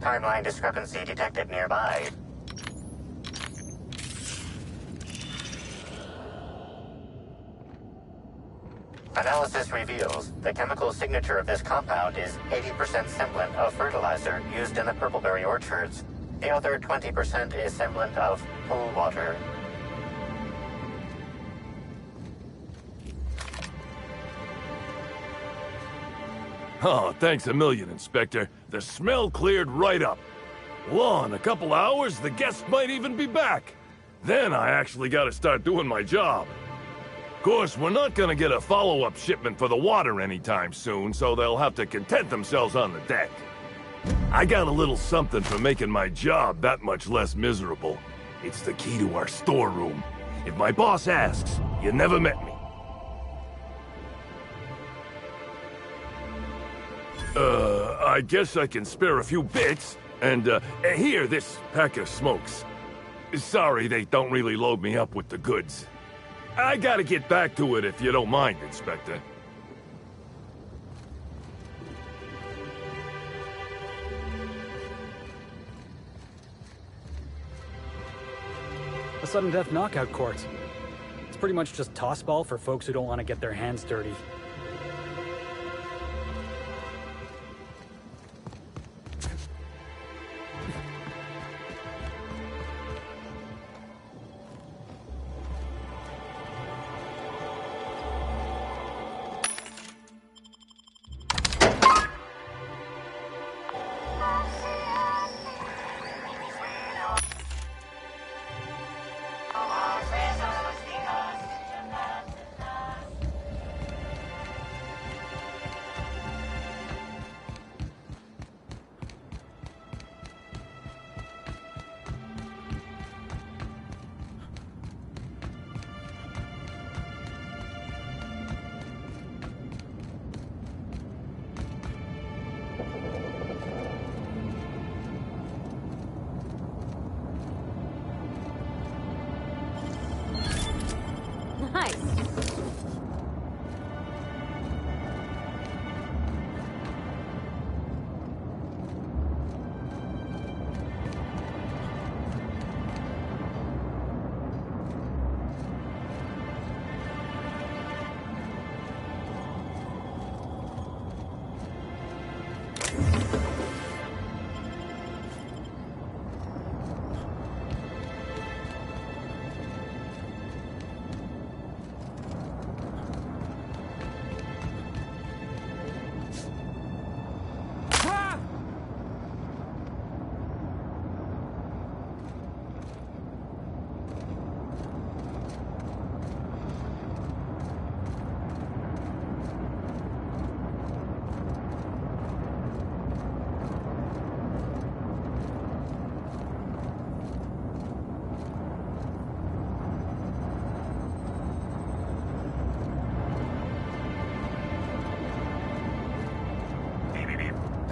Timeline discrepancy detected nearby. Analysis reveals the chemical signature of this compound is 80% semblant of fertilizer used in the purpleberry orchards. The other 20% is semblant of pool water. Oh, thanks a million, Inspector. The smell cleared right up. Well, in a couple hours, the guests might even be back. Then I actually gotta start doing my job. Of course, we're not gonna get a follow-up shipment for the water anytime soon, so they'll have to content themselves on the deck. I got a little something for making my job that much less miserable. It's the key to our storeroom. If my boss asks, you never met me. I guess I can spare a few bits. And, here, this pack of smokes. Sorry, they don't really load me up with the goods. I gotta get back to it if you don't mind, Inspector. A sudden death knockout court. It's pretty much just tossball for folks who don't want to get their hands dirty.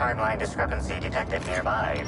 Timeline discrepancy detected nearby.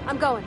I'm going.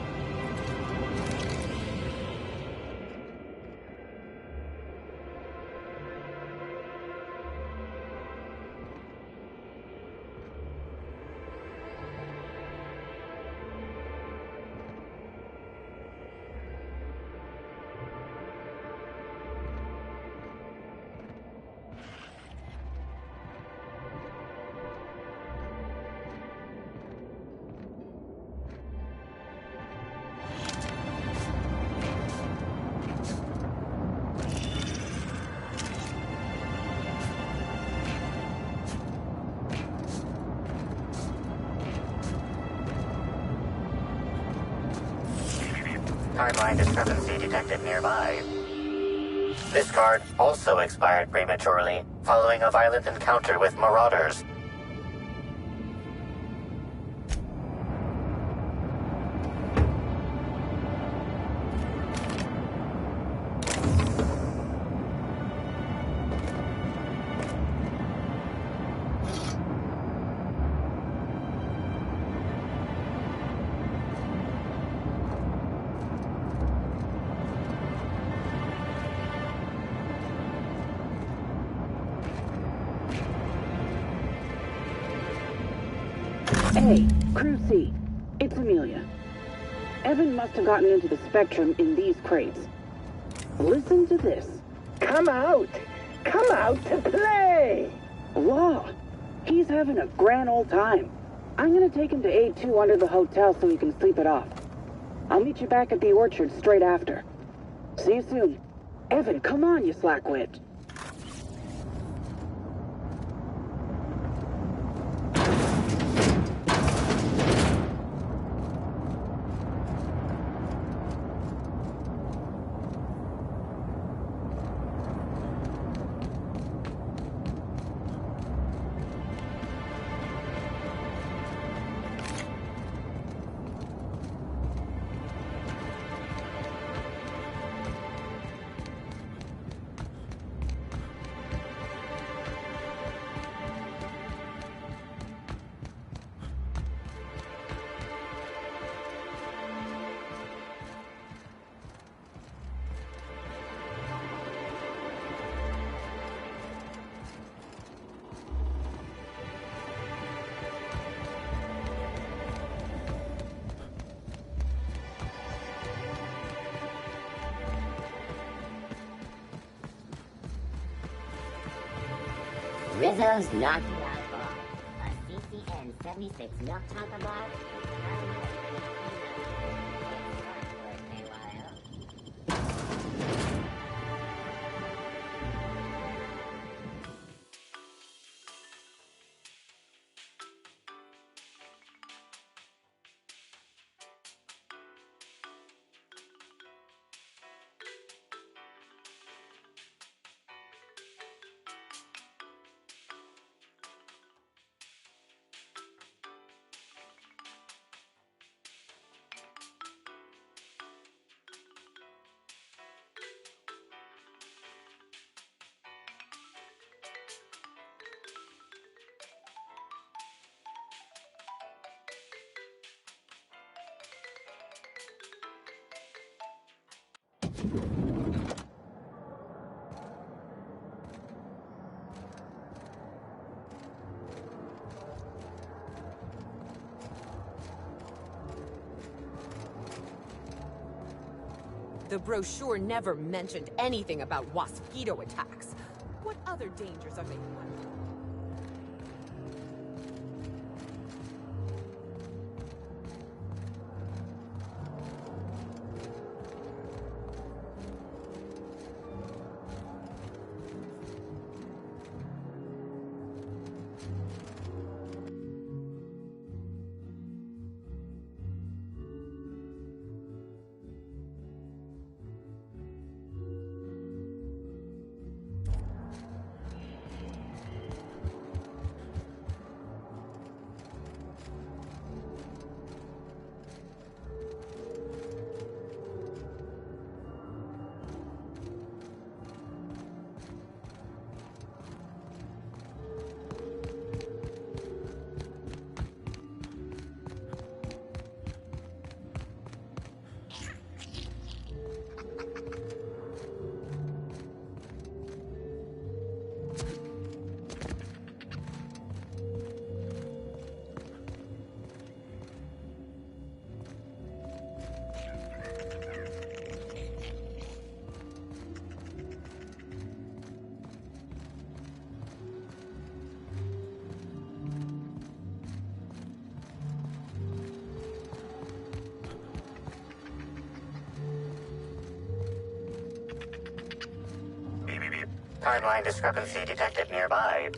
Timeline discrepancy detected nearby. This card also expired prematurely, following a violent encounter with marauders. Hey, Crew C. It's Amelia. Evan must have gotten into the Spectrum in these crates. Listen to this. Come out! Come out to play! Law, he's having a grand old time. I'm gonna take him to A2 under the hotel so he can sleep it off. I'll meet you back at the orchard straight after. See you soon. Evan, come on, you slackwit. Rizzo's Knocked You Out Bar, a CCN 76 milk chocolate bar. The brochure never mentioned anything about mosquito attacks. What other dangers are they under? Timeline discrepancy detected nearby.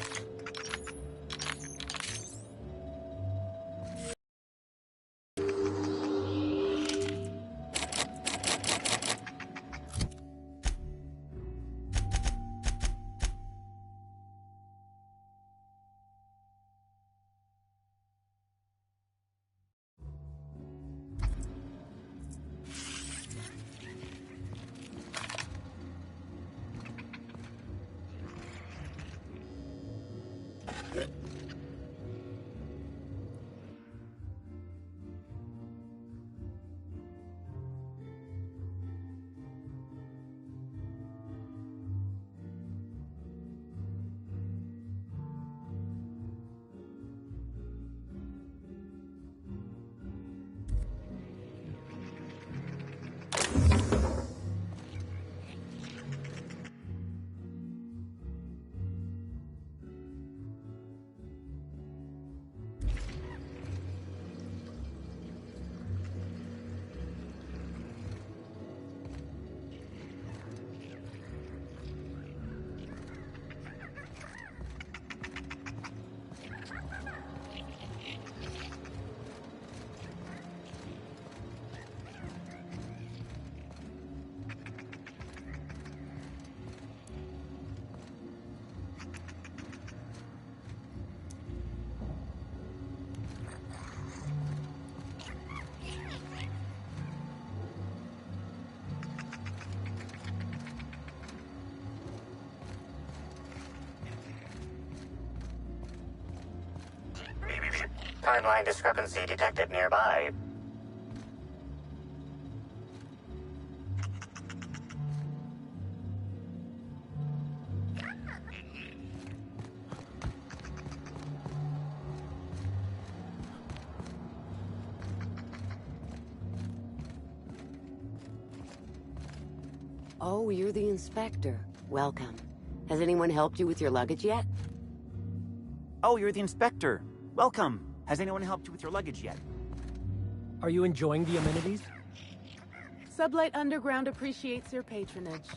Timeline discrepancy detected nearby. Oh, you're the inspector. Welcome. Has anyone helped you with your luggage yet? Oh, you're the inspector. Welcome. Has anyone helped you with your luggage yet? Are you enjoying the amenities? Sublight Underground appreciates your patronage.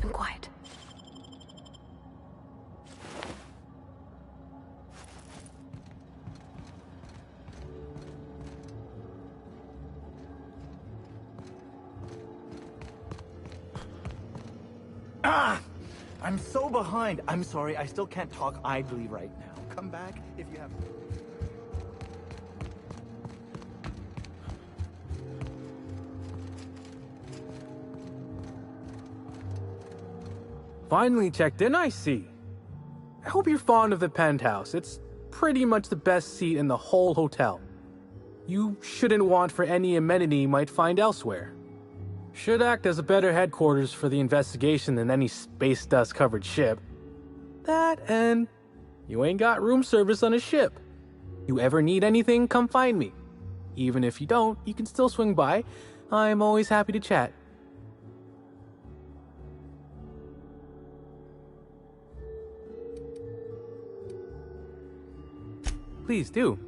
I'm quiet. Ah! I'm so behind. I'm sorry, I still can't talk idly right now. Come back if you have... Finally checked in, I see. I hope you're fond of the penthouse. It's pretty much the best seat in the whole hotel. You shouldn't want for any amenity you might find elsewhere. Should act as a better headquarters for the investigation than any space dust-covered ship. That and you ain't got room service on a ship. You ever need anything, come find me. Even if you don't, you can still swing by. I'm always happy to chat. Please do.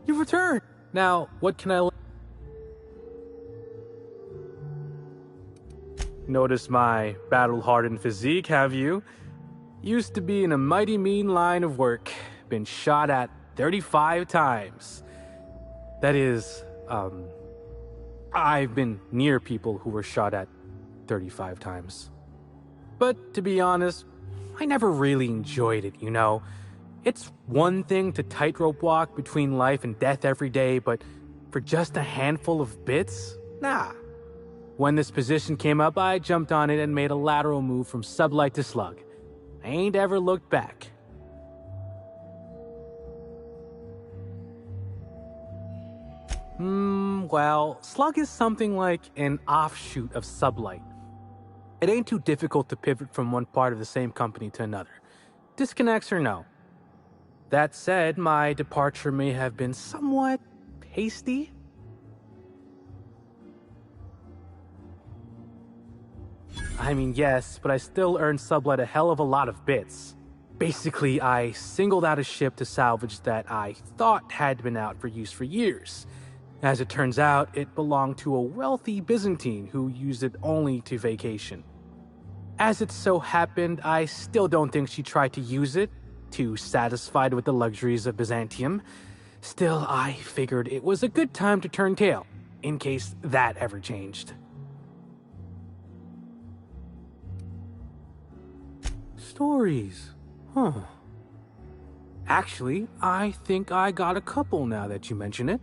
You've returned. Now, what can I... Notice my battle-hardened physique, have you? Used to be in a mighty mean line of work. Been shot at 35 times. That is, I've been near people who were shot at 35 times. But to be honest, I never really enjoyed it, you know? It's one thing to tightrope walk between life and death every day, but for just a handful of bits? Nah. When this position came up, I jumped on it and made a lateral move from sublight to slug. I ain't ever looked back. Well, slug is something like an offshoot of sublight. It ain't too difficult to pivot from one part of the same company to another. Disconnects or no. That said, my departure may have been somewhat hasty. I mean, yes, but I still earned sublight a hell of a lot of bits. Basically, I singled out a ship to salvage that I thought had been out for use for years. As it turns out, it belonged to a wealthy Byzantine who used it only to vacation. As it so happened, I still don't think she tried to use it, too satisfied with the luxuries of Byzantium. Still, I figured it was a good time to turn tail, in case that ever changed. Stories, huh? Actually, I think I got a couple now that you mention it.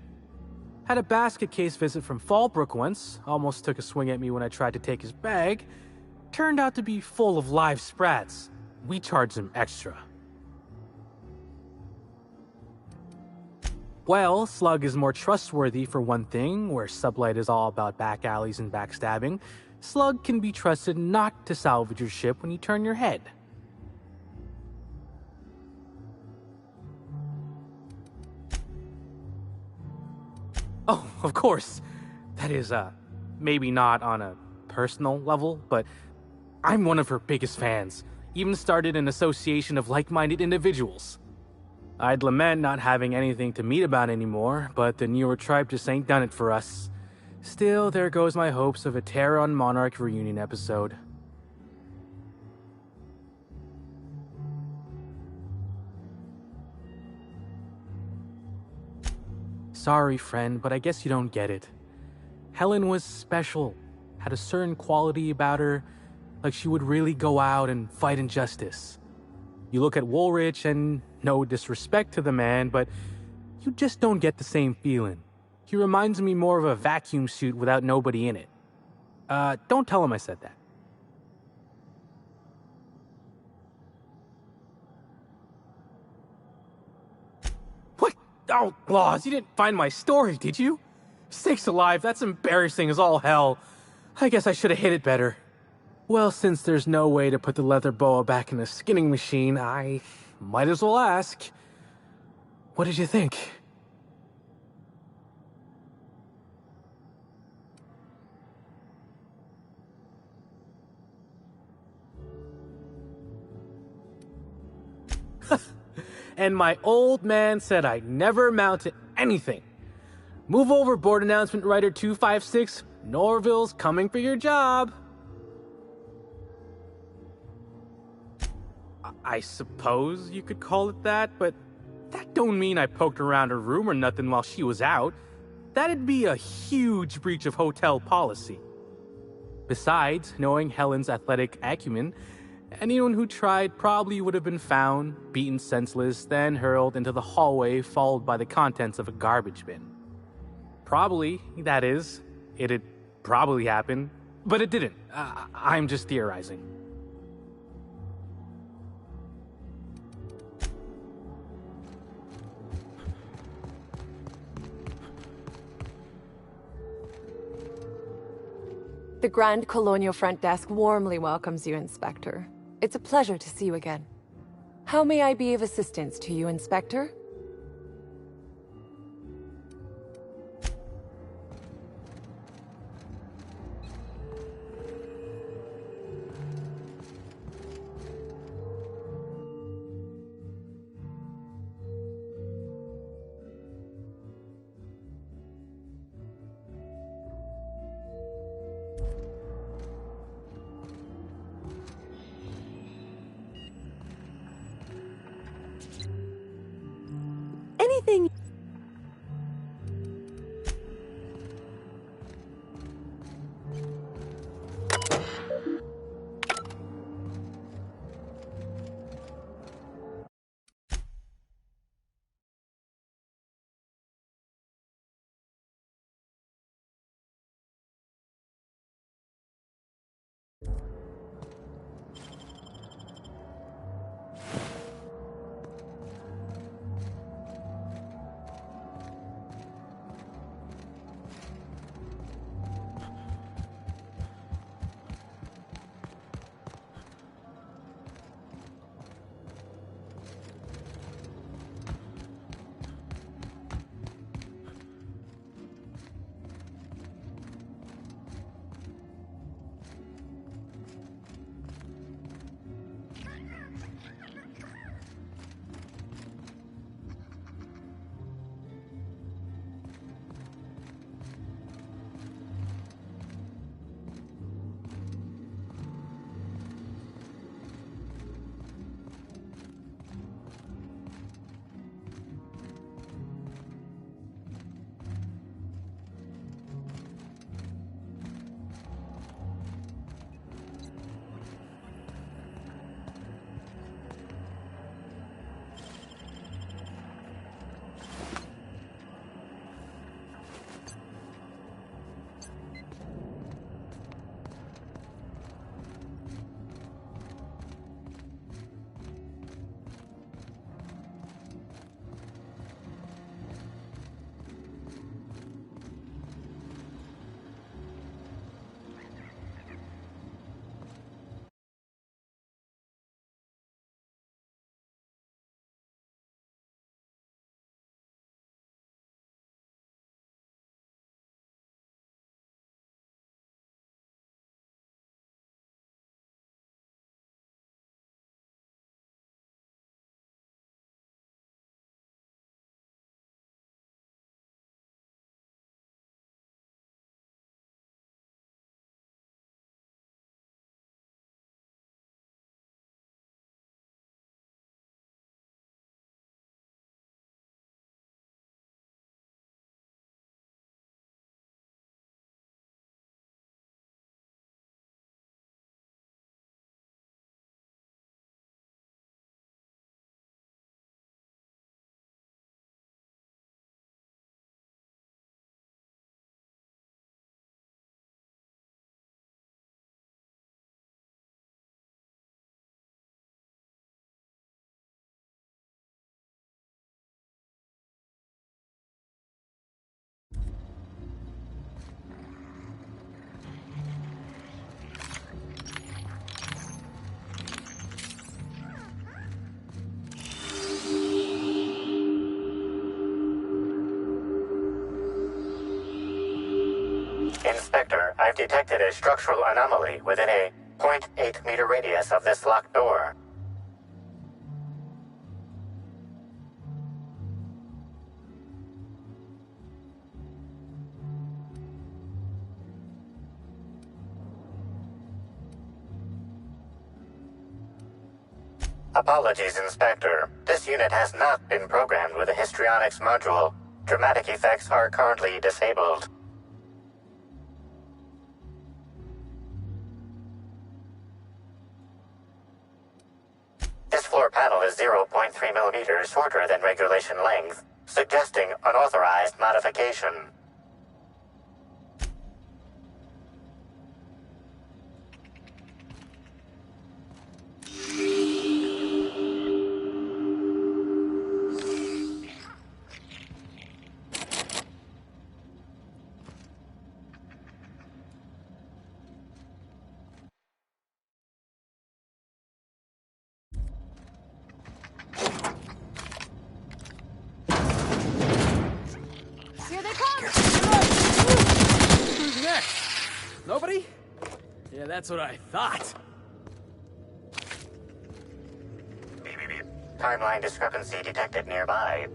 Had a basket case visit from Fallbrook once, almost took a swing at me when I tried to take his bag. Turned out to be full of live sprats. We charged him extra. Well, Slug is more trustworthy for one thing, where Sublight is all about back alleys and backstabbing. Slug can be trusted not to salvage your ship when you turn your head. Oh, of course. That is, maybe not on a personal level, but I'm one of her biggest fans. Even started an association of like-minded individuals. I'd lament not having anything to meet about anymore, but the newer tribe just ain't done it for us. Still, there goes my hopes of a Terran Monarch reunion episode. Sorry, friend, but I guess you don't get it. Helen was special, had a certain quality about her, like she would really go out and fight injustice. You look at Woolrich, and no disrespect to the man, but you just don't get the same feeling. He reminds me more of a vacuum suit without nobody in it. Don't tell him I said that. What? Oh, Laws, you didn't find my story, did you? Sakes alive, that's embarrassing as all hell. I guess I should have hid it better. Well, since there's no way to put the leather boa back in the skinning machine, I might as well ask. What did you think? And my old man said I'd never amount to anything. Move over, board announcement writer 256. Norville's coming for your job. I suppose you could call it that, but that don't mean I poked around her room or nothing while she was out. That'd be a huge breach of hotel policy. Besides, knowing Helen's athletic acumen, Anyone who tried probably would have been found, beaten senseless, then hurled into the hallway, followed by the contents of a garbage bin. Probably, that is. It'd probably happen, but it didn't. I'm just theorizing. The Grand Colonial Front Desk warmly welcomes you, Inspector. It's a pleasure to see you again. How may I be of assistance to you, Inspector? Anything... Inspector, I've detected a structural anomaly within a 0.8 meter radius of this locked door. Apologies, Inspector. This unit has not been programmed with a histrionics module. Dramatic effects are currently disabled. was 0.3 millimeters shorter than regulation length, suggesting unauthorized modification. Here they come! Who's next? Nobody? Yeah, that's what I thought. Timeline discrepancy detected nearby.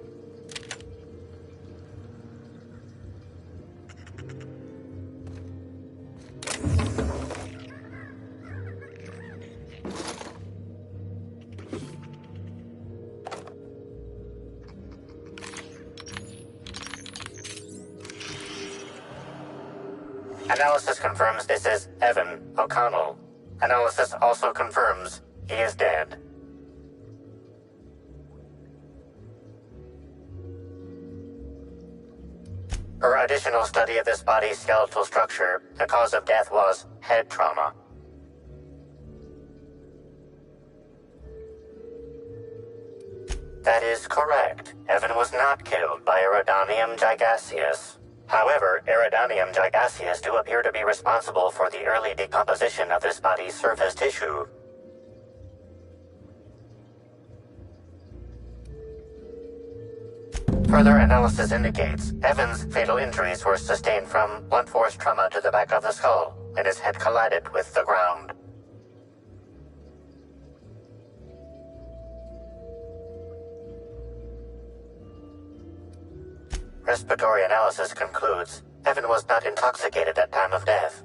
Analysis confirms this is Evan O'Connell. Analysis also confirms he is dead. Per additional study of this body's skeletal structure, the cause of death was head trauma. That is correct. Evan was not killed by Eridanium gigaseus. However, Eridanium gigaseus do appear to be responsible for the early decomposition of this body's surface tissue. Further analysis indicates Evan's fatal injuries were sustained from blunt force trauma to the back of the skull, and his head collided with the ground. Respiratory analysis concludes Evan was not intoxicated at time of death.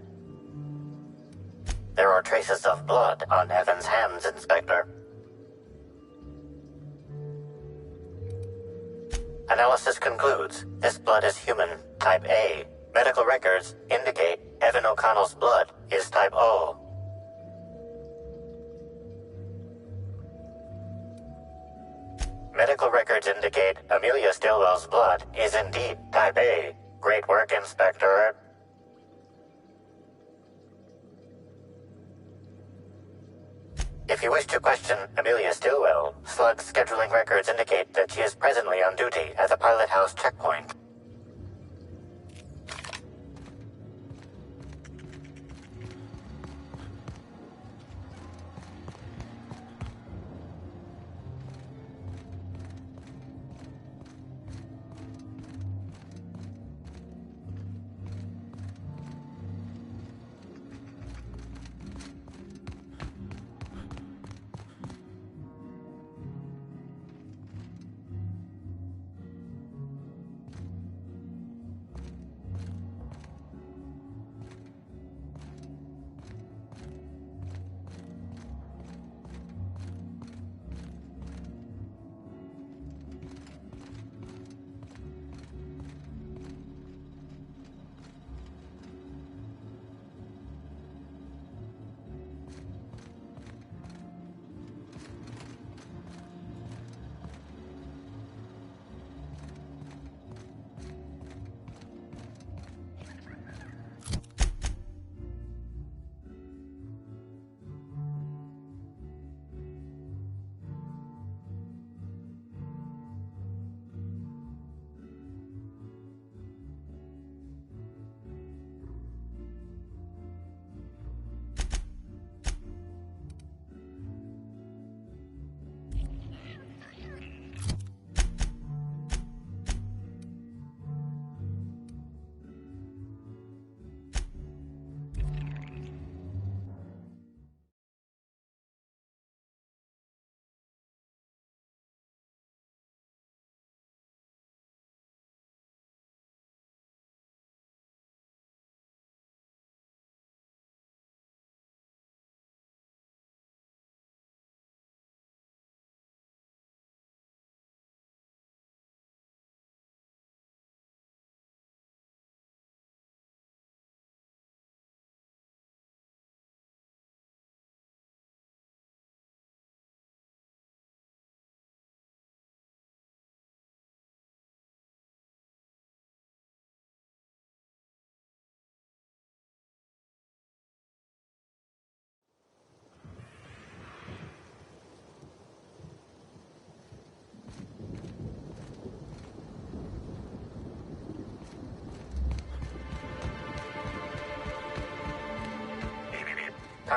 There are traces of blood on Evan's hands, Inspector. Analysis concludes this blood is human, type A. Medical records indicate Evan O'Connell's blood is type O. Medical records indicate Amelia Stillwell's blood is indeed type A. Great work, Inspector. If you wish to question Amelia Stillwell, Slug's scheduling records indicate that she is presently on duty at the Pilot House checkpoint.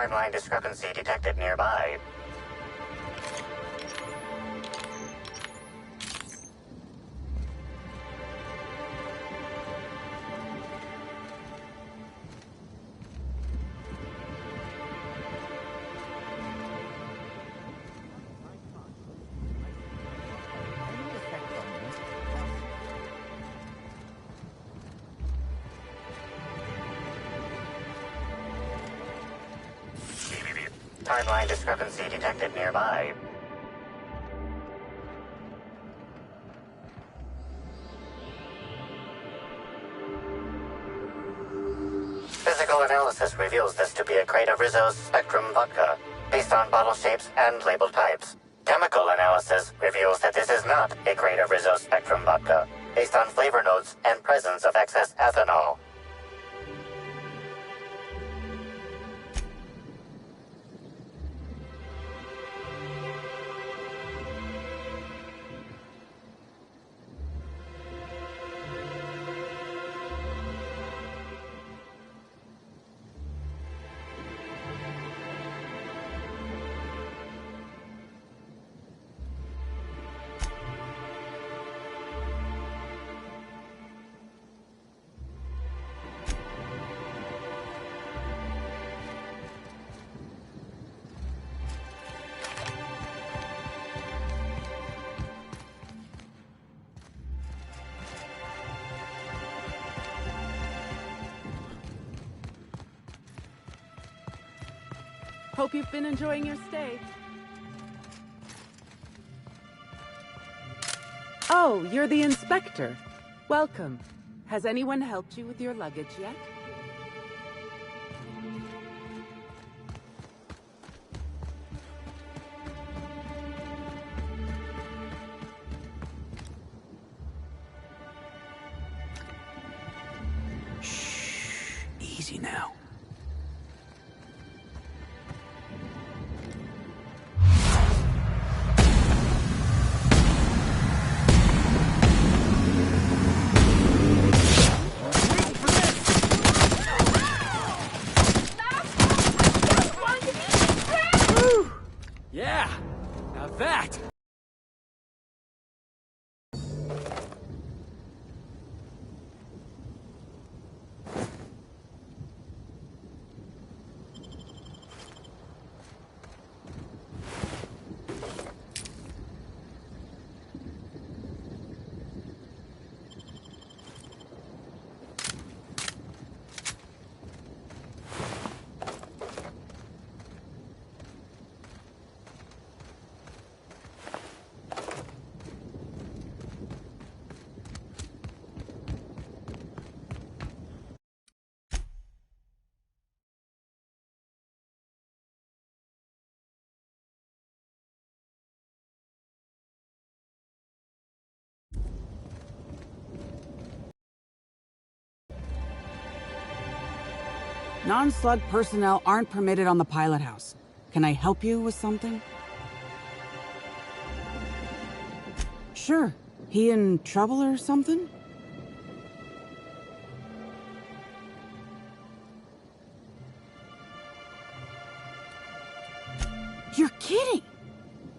Timeline discrepancy detected nearby. Timeline discrepancy detected nearby. Physical analysis reveals this to be a crate of Rizzo's Spectrum vodka, based on bottle shapes and label types. Chemical analysis reveals that this is not a crate of Rizzo's Spectrum vodka, based on flavor notes and presence of excess ethanol. Hope you've been enjoying your stay. Oh, you're the inspector. Welcome. Has anyone helped you with your luggage yet? Shh. Easy now. Yeah! Now that! Non-slug personnel aren't permitted on the pilot house. Can I help you with something? Sure. He in trouble or something? You're kidding!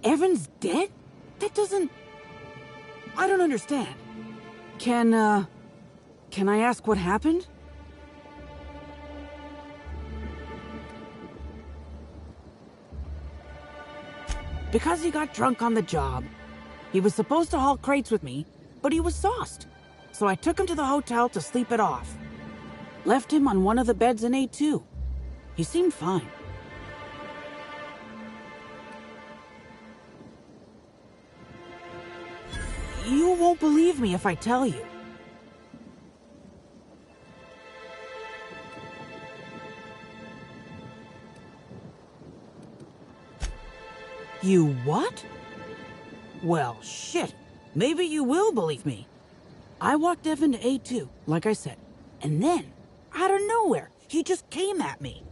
Evan's dead? That doesn't... I don't understand. Can I ask what happened? Because he got drunk on the job. He was supposed to haul crates with me, but he was sauced. So I took him to the hotel to sleep it off. Left him on one of the beds in A2. He seemed fine. You won't believe me if I tell you. You what? Well, shit. Maybe you will believe me. I walked Evan to A2, like I said. And then, out of nowhere, he just came at me.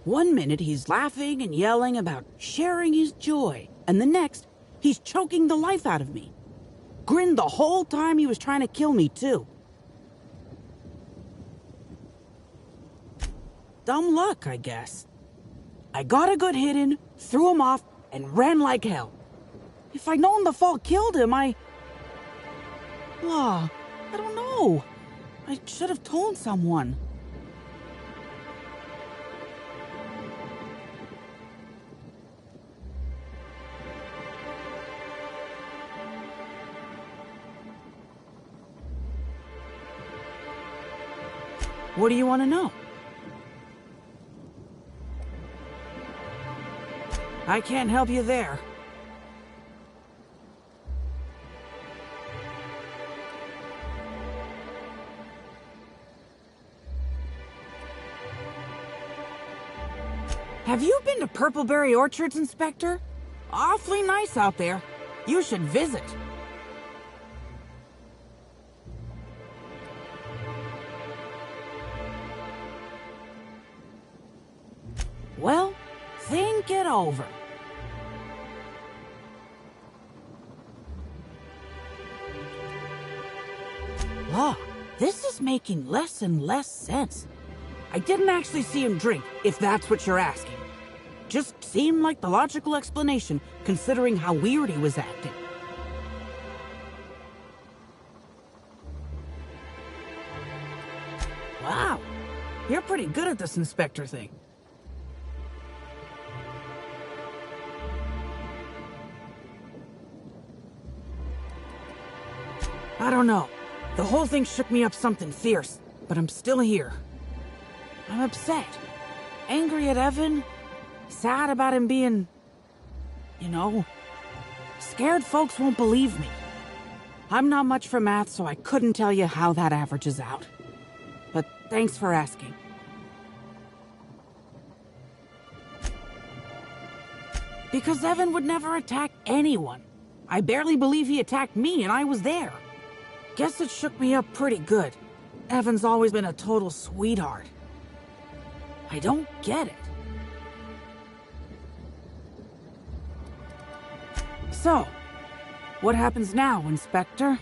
One minute he's laughing and yelling about sharing his joy. And the next, he's choking the life out of me. Grinned the whole time he was trying to kill me, too. Dumb luck, I guess. I got a good hit in, threw him off, and ran like hell. If I'd known the fall killed him, I don't know. I should have told someone. What do you want to know? I can't help you there. Have you been to Purpleberry Orchards, Inspector? Awfully nice out there. You should visit. Well, think it over. This is making less and less sense. I didn't actually see him drink, if that's what you're asking. Just seemed like the logical explanation, considering how weird he was acting. Wow, you're pretty good at this Inspector thing. I don't know. The whole thing shook me up something fierce, but I'm still here. I'm upset. Angry at Evan. Sad about him being... Scared folks won't believe me. I'm not much for math, so I couldn't tell you how that averages out. But thanks for asking. Because Evan would never attack anyone. I barely believe he attacked me, and I was there. Guess it shook me up pretty good. Evan's always been a total sweetheart. I don't get it. So, what happens now, Inspector?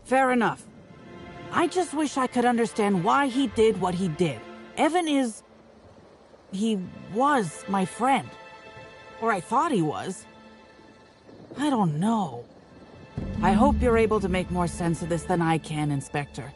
Fair enough. I just wish I could understand why he did what he did. Evan is... he was my friend. Or I thought he was. I don't know. I hope you're able to make more sense of this than I can, Inspector.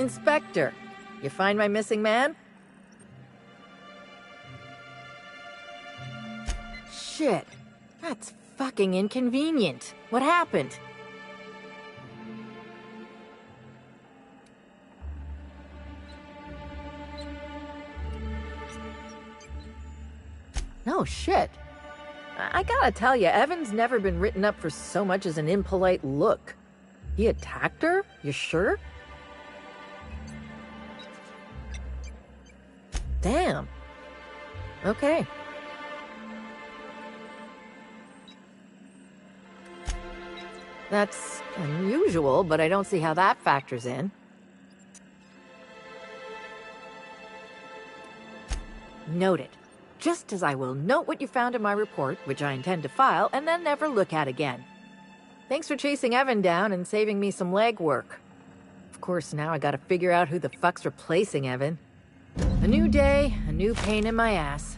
Inspector, you find my missing man? Shit. That's fucking inconvenient. What happened? No shit. I gotta tell you, Evan's never been written up for so much as an impolite look. He attacked her? You sure? Damn. Okay. That's unusual, but I don't see how that factors in. Noted. Just as I will note what you found in my report, which I intend to file, and then never look at again. Thanks for chasing Evan down and saving me some legwork. Of course, now I gotta figure out who the fuck's replacing Evan. A new day, a new pain in my ass.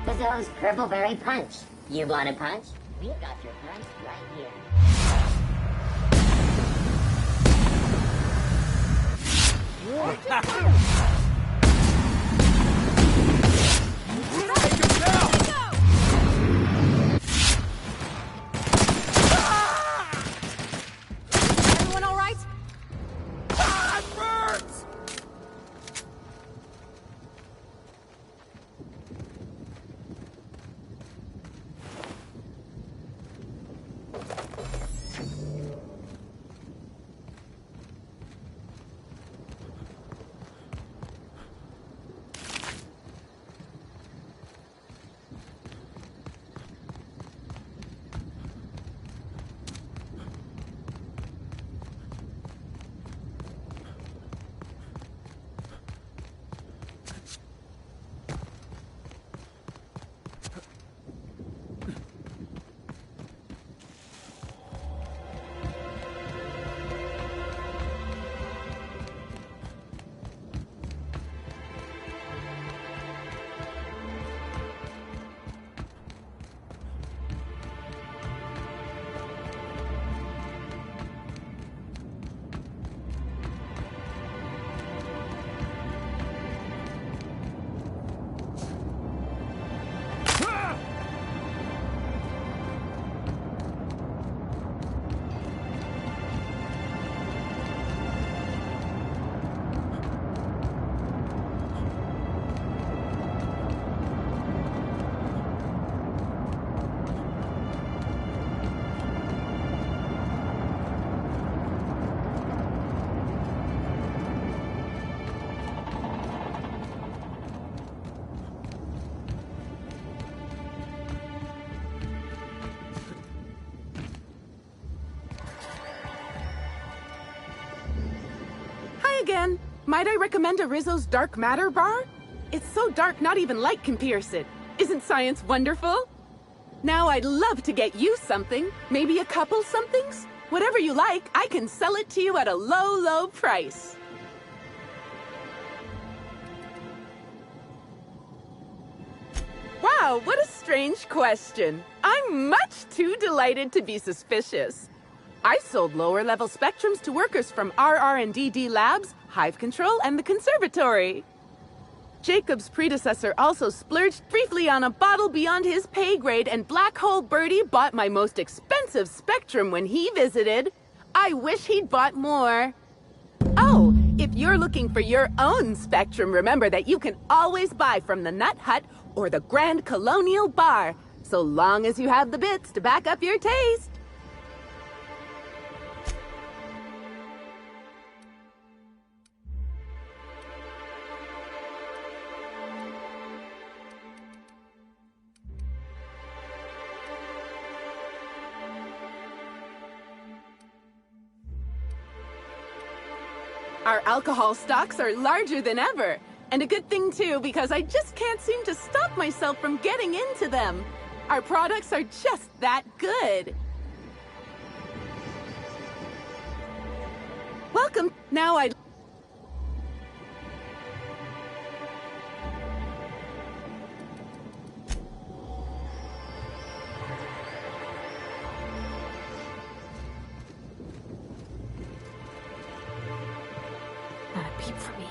Pizzo's Purple Berry Punch. You want a punch? We've got your punch right here. Everyone all right? Ah, it burns! Again. Might I recommend a Rizzo's Dark Matter bar? It's so dark not even light can pierce it. Isn't science wonderful? Now I'd love to get you something. Maybe a couple somethings? Whatever you like, I can sell it to you at a low, low price. Wow, what a strange question. I'm much too delighted to be suspicious. I sold lower-level spectrums to workers from RR&DD Labs, Hive Control, and the Conservatory. Jacob's predecessor also splurged briefly on a bottle beyond his pay grade, and Black Hole Birdie bought my most expensive spectrum when he visited. I wish he'd bought more. Oh, if you're looking for your own spectrum, remember that you can always buy from the Nut Hut or the Grand Colonial Bar, so long as you have the bits to back up your taste. Our alcohol stocks are larger than ever. And a good thing, too, because I just can't seem to stop myself from getting into them. Our products are just that good. Welcome. Now I'd... Not a peep for me.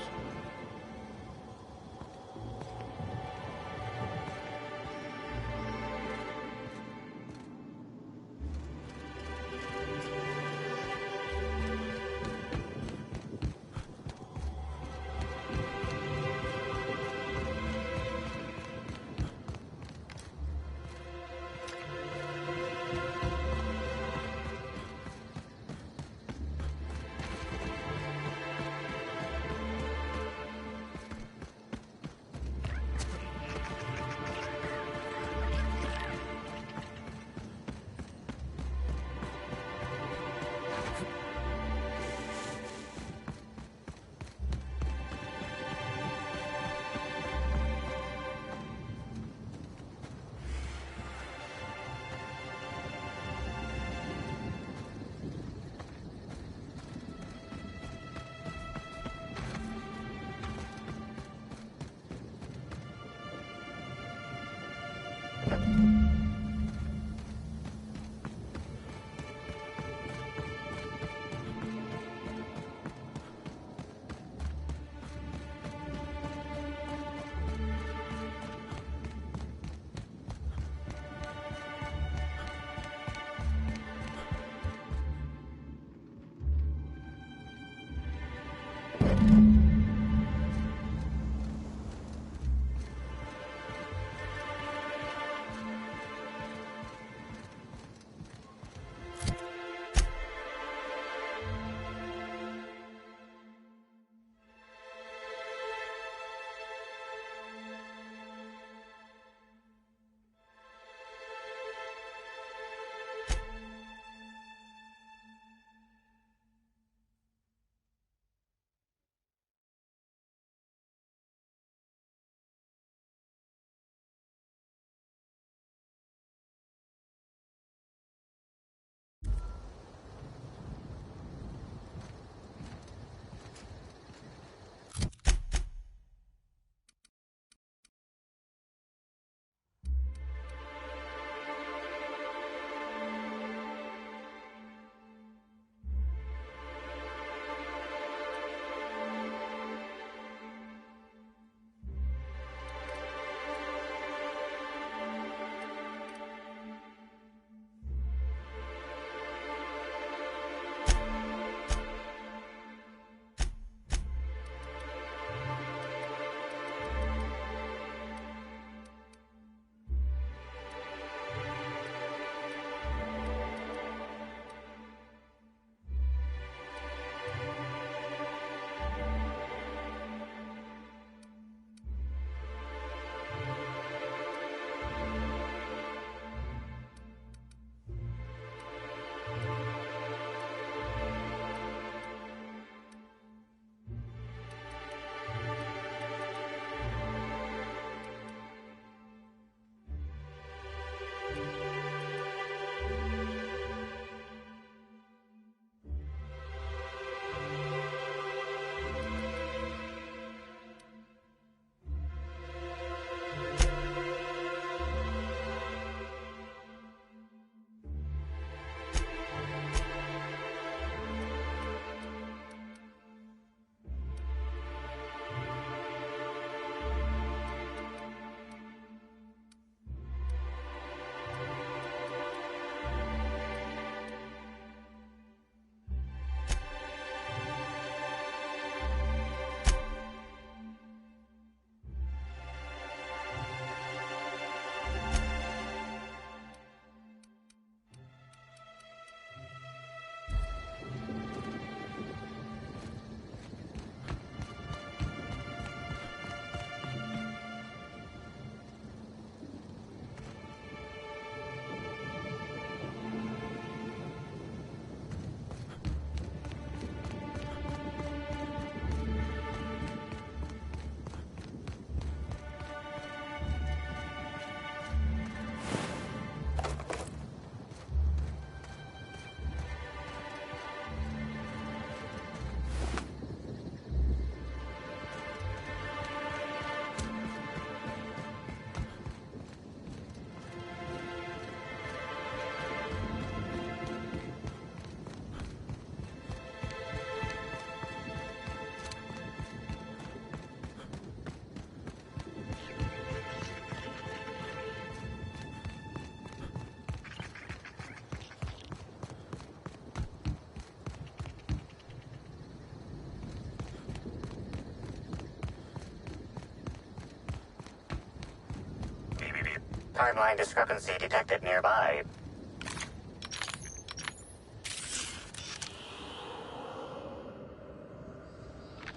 timeline discrepancy detected nearby.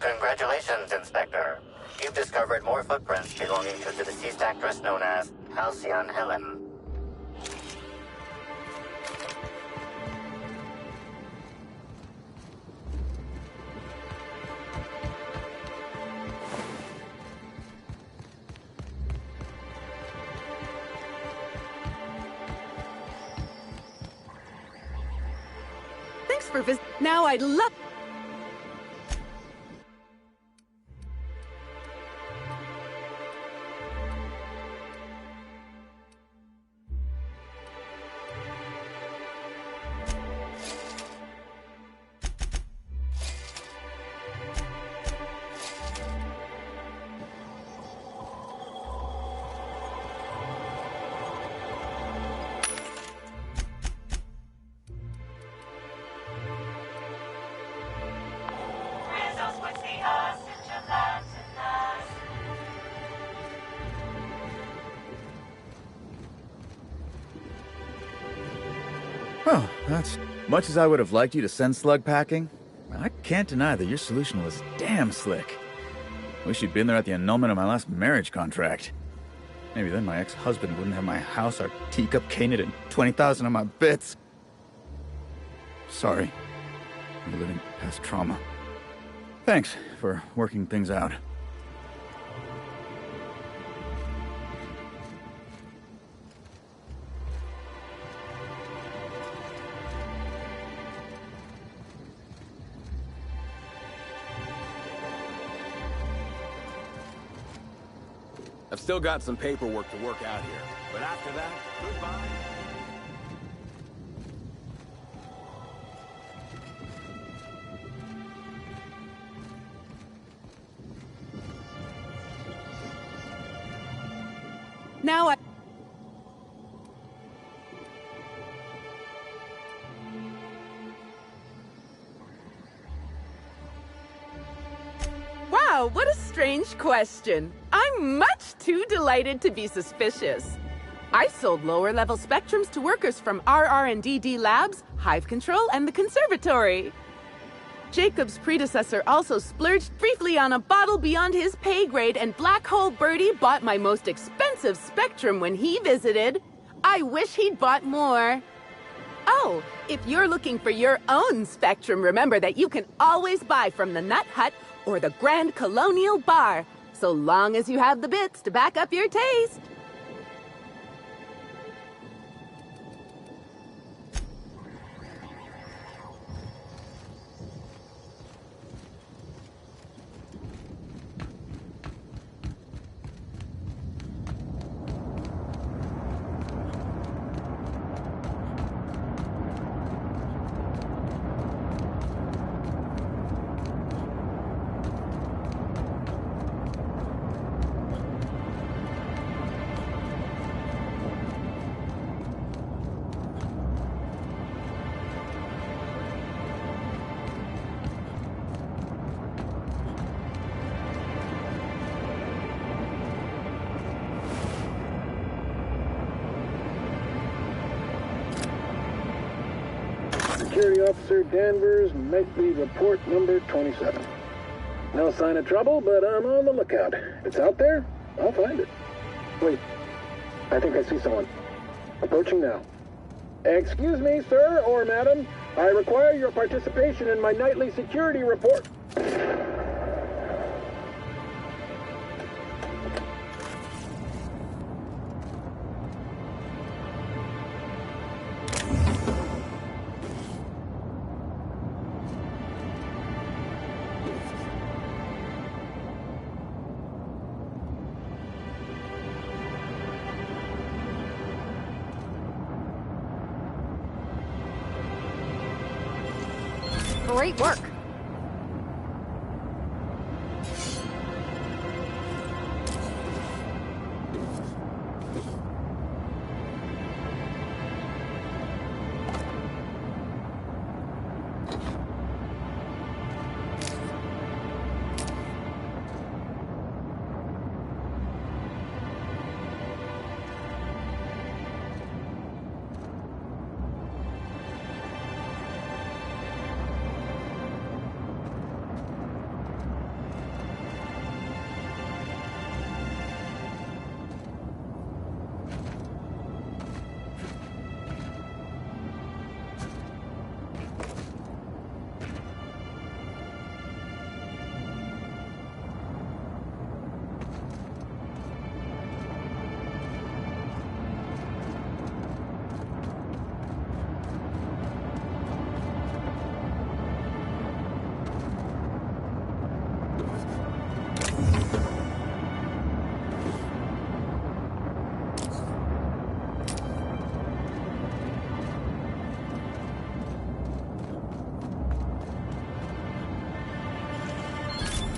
Congratulations, Inspector. You've discovered more footprints belonging to the deceased actress known as Halcyon Helen. Thanks for visiting. Now I'd love... Well, that's much as I would have liked you to send slug packing. I can't deny that your solution was damn slick. Wish you'd been there at the annulment of my last marriage contract. Maybe then my ex-husband wouldn't have my house, our teacup cained, and 20,000 of my bits. Sorry. I'm living past trauma. Thanks for working things out. I've still got some paperwork to work out here, but after that, goodbye. Now I... Wow, what a strange question. I'm much too delighted to be suspicious. I sold lower-level spectrums to workers from RR&DD Labs, Hive Control, and the Conservatory. Jacob's predecessor also splurged briefly on a bottle beyond his pay grade, and Black Hole Birdie bought my most expensive spectrum when he visited. I wish he'd bought more. Oh, if you're looking for your own spectrum, remember that you can always buy from the Nut Hut or the Grand Colonial Bar, so long as you have the bits to back up your taste. Security Officer Danvers, nightly report number 27. No sign of trouble, but I'm on the lookout. If it's out there, I'll find it. Wait, I think I see someone. Approaching now. Excuse me, sir or madam. I require your participation in my nightly security report. Great work.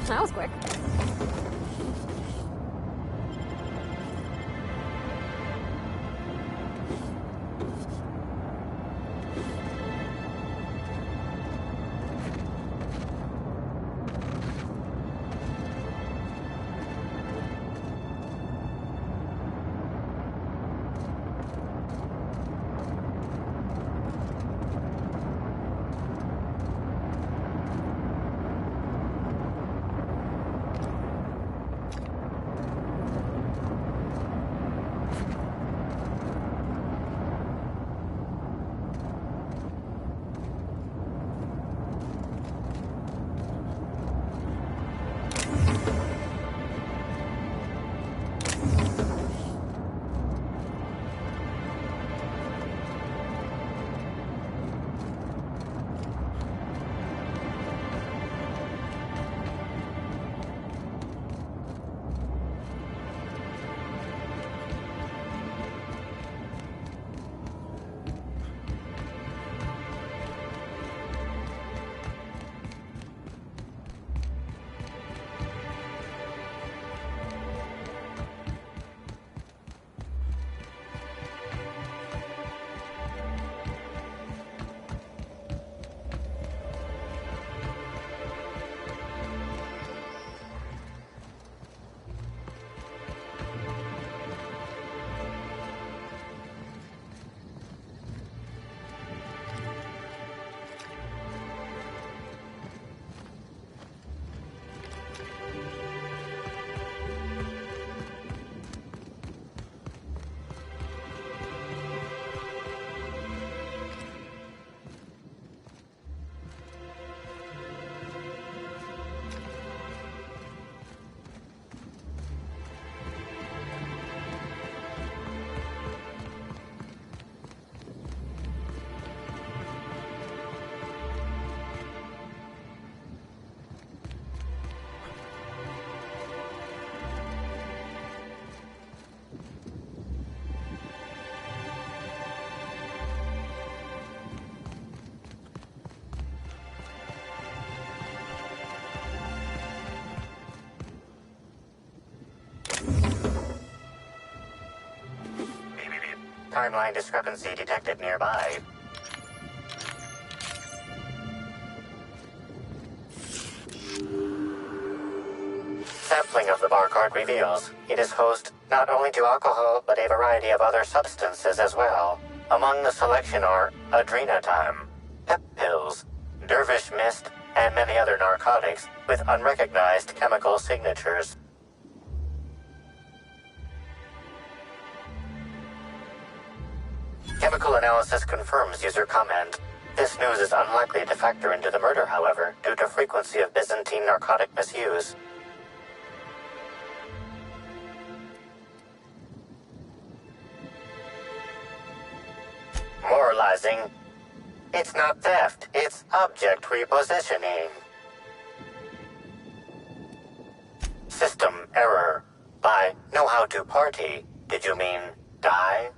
That was quick. Timeline discrepancy detected nearby. Sampling of the barcode reveals it is host not only to alcohol, but a variety of other substances as well. Among the selection are adrenatime, pep pills, dervish mist, and many other narcotics with unrecognized chemical signatures. Chemical analysis confirms user comment. This news is unlikely to factor into the murder, however, due to frequency of Byzantine narcotic misuse. Moralizing. It's not theft, it's object repositioning. System error. By know how to party, did you mean die?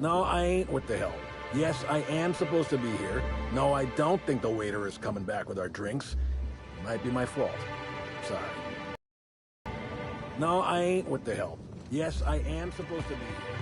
No, I ain't. What the hell? Yes, I am supposed to be here. No, I don't think the waiter is coming back with our drinks. It might be my fault. Sorry. No, I ain't. What the hell? Yes, I am supposed to be here.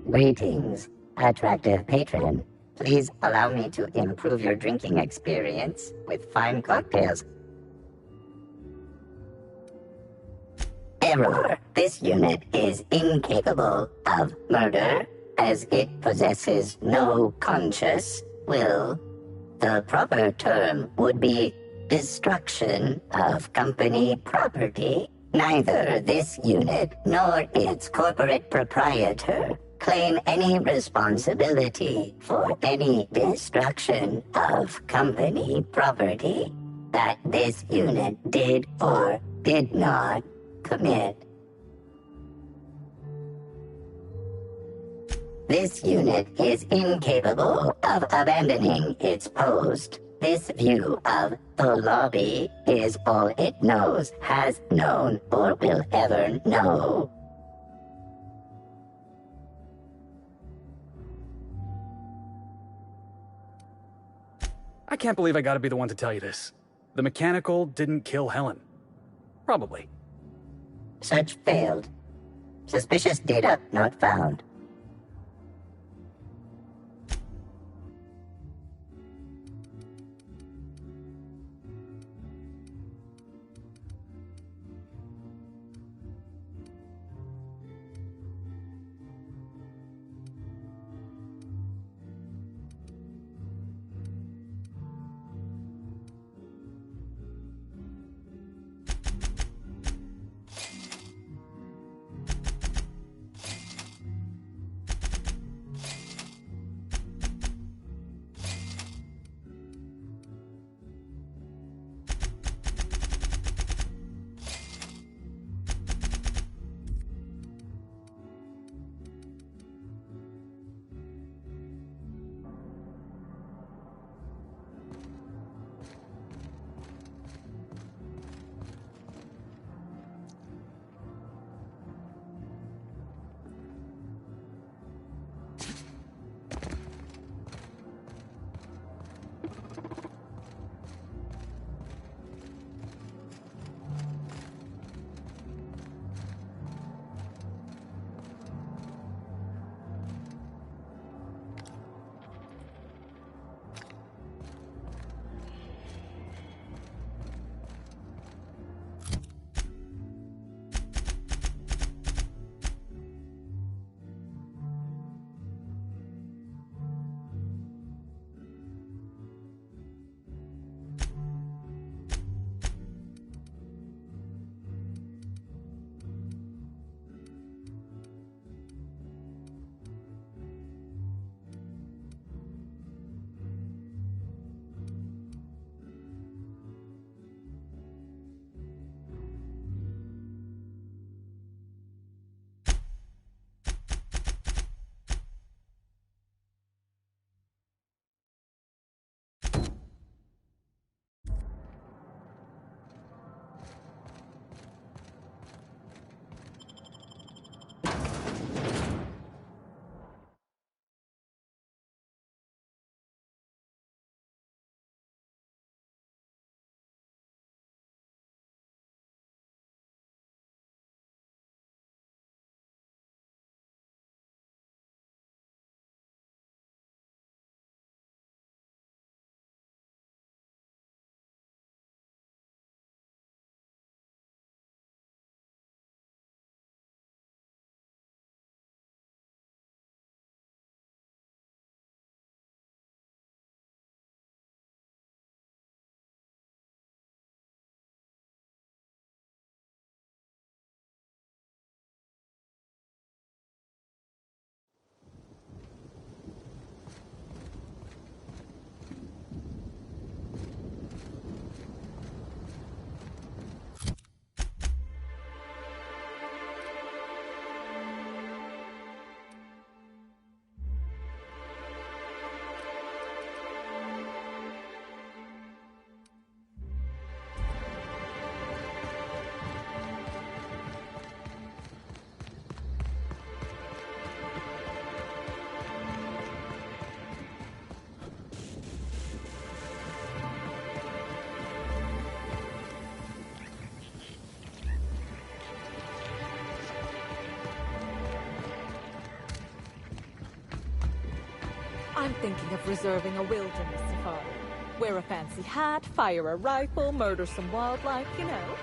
Greetings, attractive patron. Please allow me to improve your drinking experience with fine cocktails. Error. This unit is incapable of murder, as it possesses no conscious will. The proper term would be destruction of company property. Neither this unit nor its corporate proprietor claim any responsibility for any destruction of company property that this unit did or did not commit. This unit is incapable of abandoning its post. This view of the lobby is all it knows, has known, or will ever know. I can't believe I gotta be the one to tell you this. The mechanical didn't kill Helen. Probably. Search failed. Suspicious data not found. I'm thinking of reserving a wilderness safari. Wear a fancy hat, fire a rifle, murder some wildlife, you know.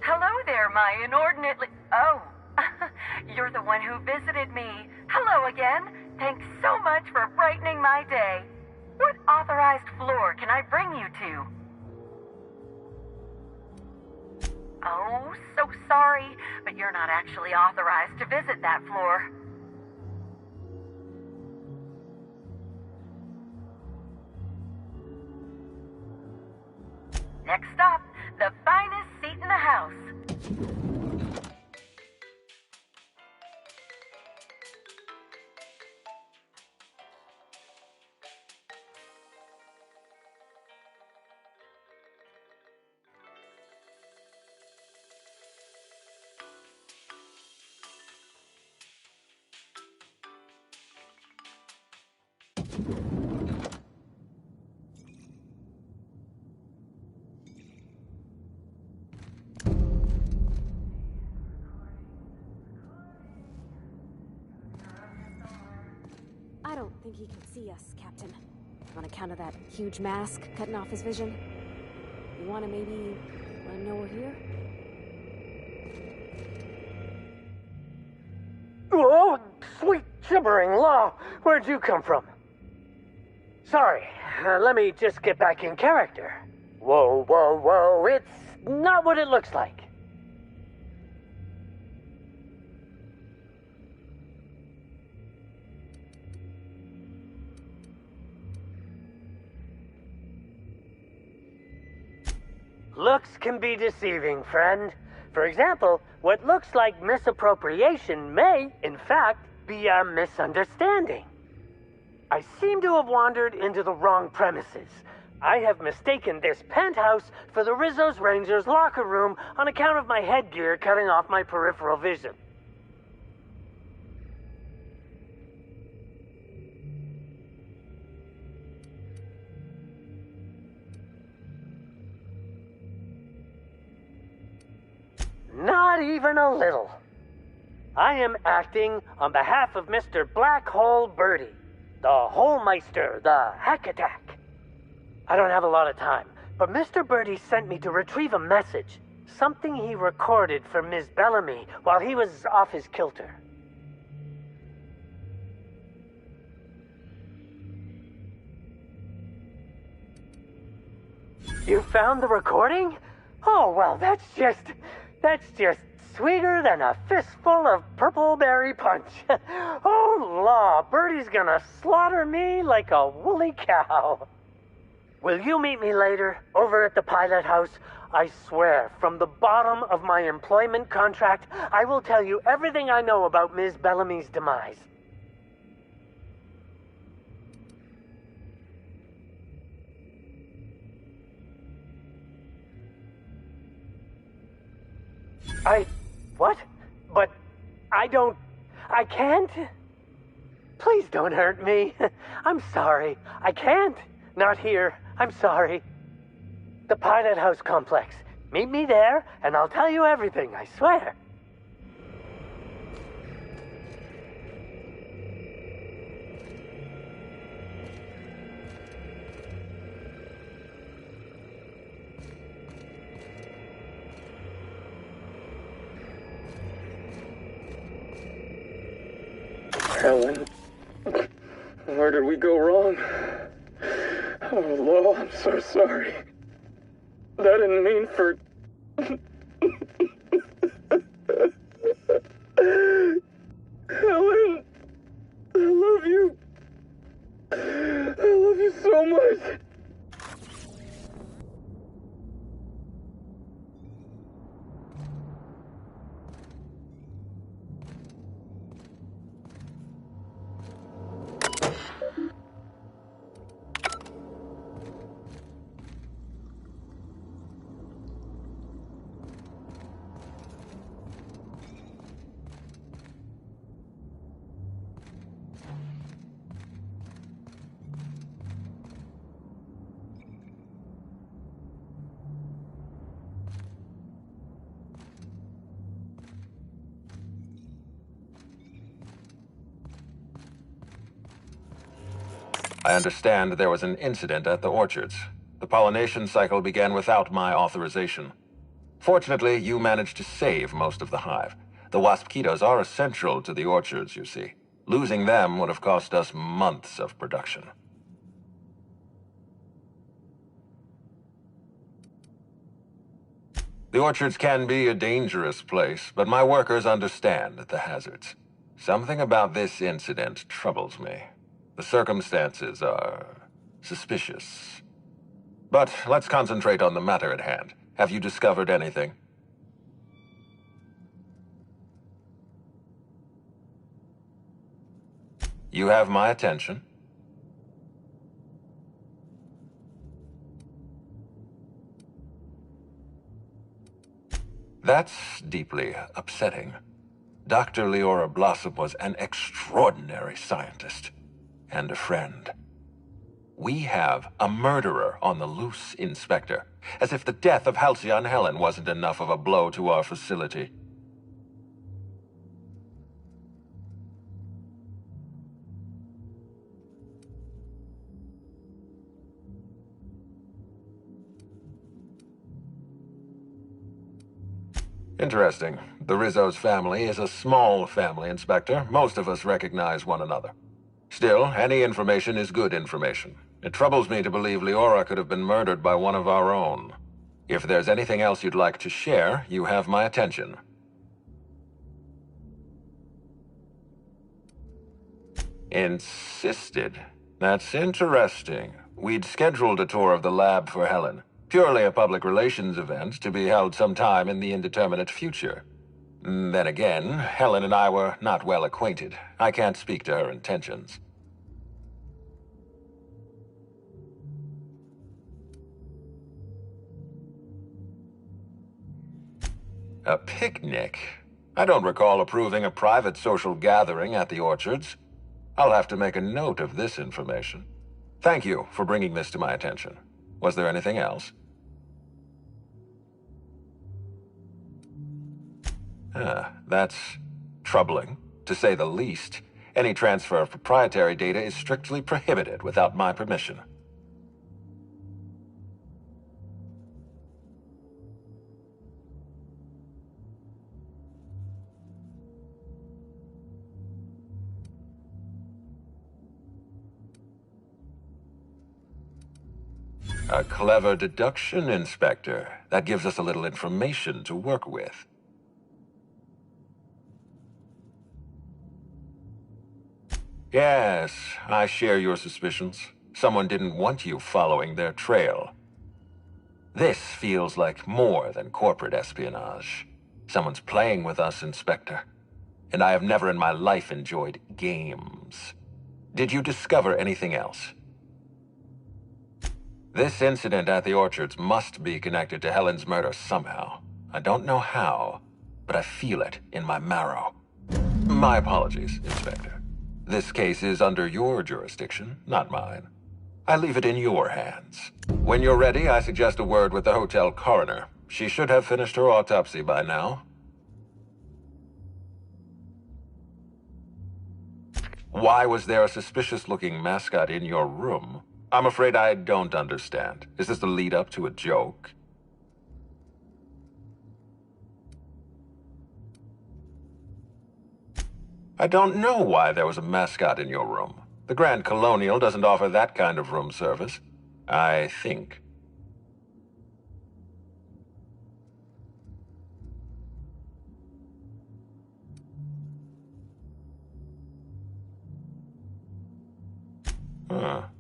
Hello there, my inordinately... Oh, you're the one who visited me. Hello again. Thanks so much for brightening my day. What authorized floor can I bring you to? Oh, so sorry, but you're not actually authorized to visit that floor. Next stop, the finest seat in the house. I don't think he can see us, Captain. On account of that huge mask cutting off his vision. You wanna maybe let him know we're here? Oh, sweet gibbering law! Where'd you come from? Sorry, let me just get back in character. Whoa, whoa, whoa, it's not what it looks like. Looks can be deceiving, friend. For example, what looks like misappropriation may, in fact, be a misunderstanding. I seem to have wandered into the wrong premises. I have mistaken this penthouse for the Rizzo's Rangers locker room on account of my headgear cutting off my peripheral vision. Not even a little. I am acting on behalf of Mr. Black Hole Birdie, the Holmeister, the Hack Attack. I don't have a lot of time, but Mr. Birdie sent me to retrieve a message, something he recorded for Ms. Bellamy while he was off his kilter. You found the recording? Oh, well, that's just sweeter than a fistful of purple berry punch. Oh, law, Birdie's gonna slaughter me like a woolly cow. Will you meet me later, over at the pilot house? I swear, from the bottom of my employment contract, I will tell you everything I know about Ms. Bellamy's demise. What? But I can't? Please don't hurt me. I'm sorry. I can't. Not here. I'm sorry. The Pilot House complex. Meet me there, and I'll tell you everything, I swear. Helen, where did we go wrong? Oh, Lo, I'm so sorry. I didn't mean for... Helen, I love you. I love you so much. I understand there was an incident at the orchards. The pollination cycle began without my authorization. Fortunately, you managed to save most of the hive. The wasp-ketos are essential to the orchards, you see. Losing them would have cost us months of production. The orchards can be a dangerous place, but my workers understand the hazards. Something about this incident troubles me. The circumstances are suspicious. But let's concentrate on the matter at hand. Have you discovered anything? You have my attention. That's deeply upsetting. Dr. Leora Blossom was an extraordinary scientist and a friend. We have a murderer on the loose, Inspector. As if the death of Halcyon Helen wasn't enough of a blow to our facility. Interesting. The Rizzo's family is a small family, Inspector. Most of us recognize one another. Still, any information is good information. It troubles me to believe Leora could have been murdered by one of our own. If there's anything else you'd like to share, you have my attention. Insisted? That's interesting. We'd scheduled a tour of the lab for Helen. Purely a public relations event to be held sometime in the indeterminate future. Then again, Helen and I were not well acquainted. I can't speak to her intentions. A picnic? I don't recall approving a private social gathering at the Orchards. I'll have to make a note of this information. Thank you for bringing this to my attention. Was there anything else? That's troubling, to say the least. Any transfer of proprietary data is strictly prohibited without my permission. A clever deduction, Inspector. That gives us a little information to work with. Yes, I share your suspicions. Someone didn't want you following their trail. This feels like more than corporate espionage. Someone's playing with us, Inspector. And I have never in my life enjoyed games. Did you discover anything else? This incident at the Orchards must be connected to Helen's murder somehow. I don't know how, but I feel it in my marrow. My apologies, Inspector. This case is under your jurisdiction, not mine. I leave it in your hands. When you're ready, I suggest a word with the hotel coroner. She should have finished her autopsy by now. Why was there a suspicious-looking mascot in your room? I'm afraid I don't understand. Is this the lead-up to a joke? I don't know why there was a mascot in your room. The Grand Colonial doesn't offer that kind of room service. I think.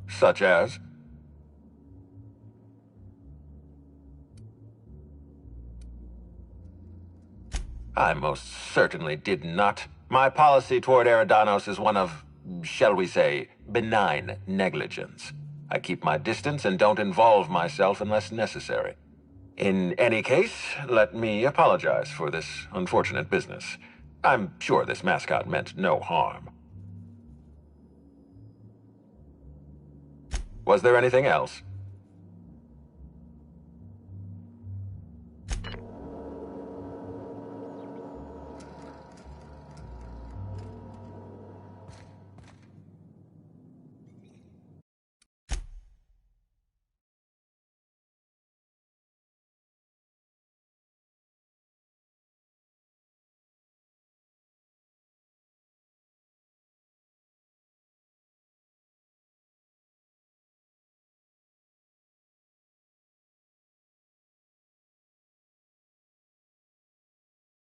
Such as? I most certainly did not. My policy toward Eridanos is one of, shall we say, benign negligence. I keep my distance and don't involve myself unless necessary. In any case, let me apologize for this unfortunate business. I'm sure this mascot meant no harm. Was there anything else?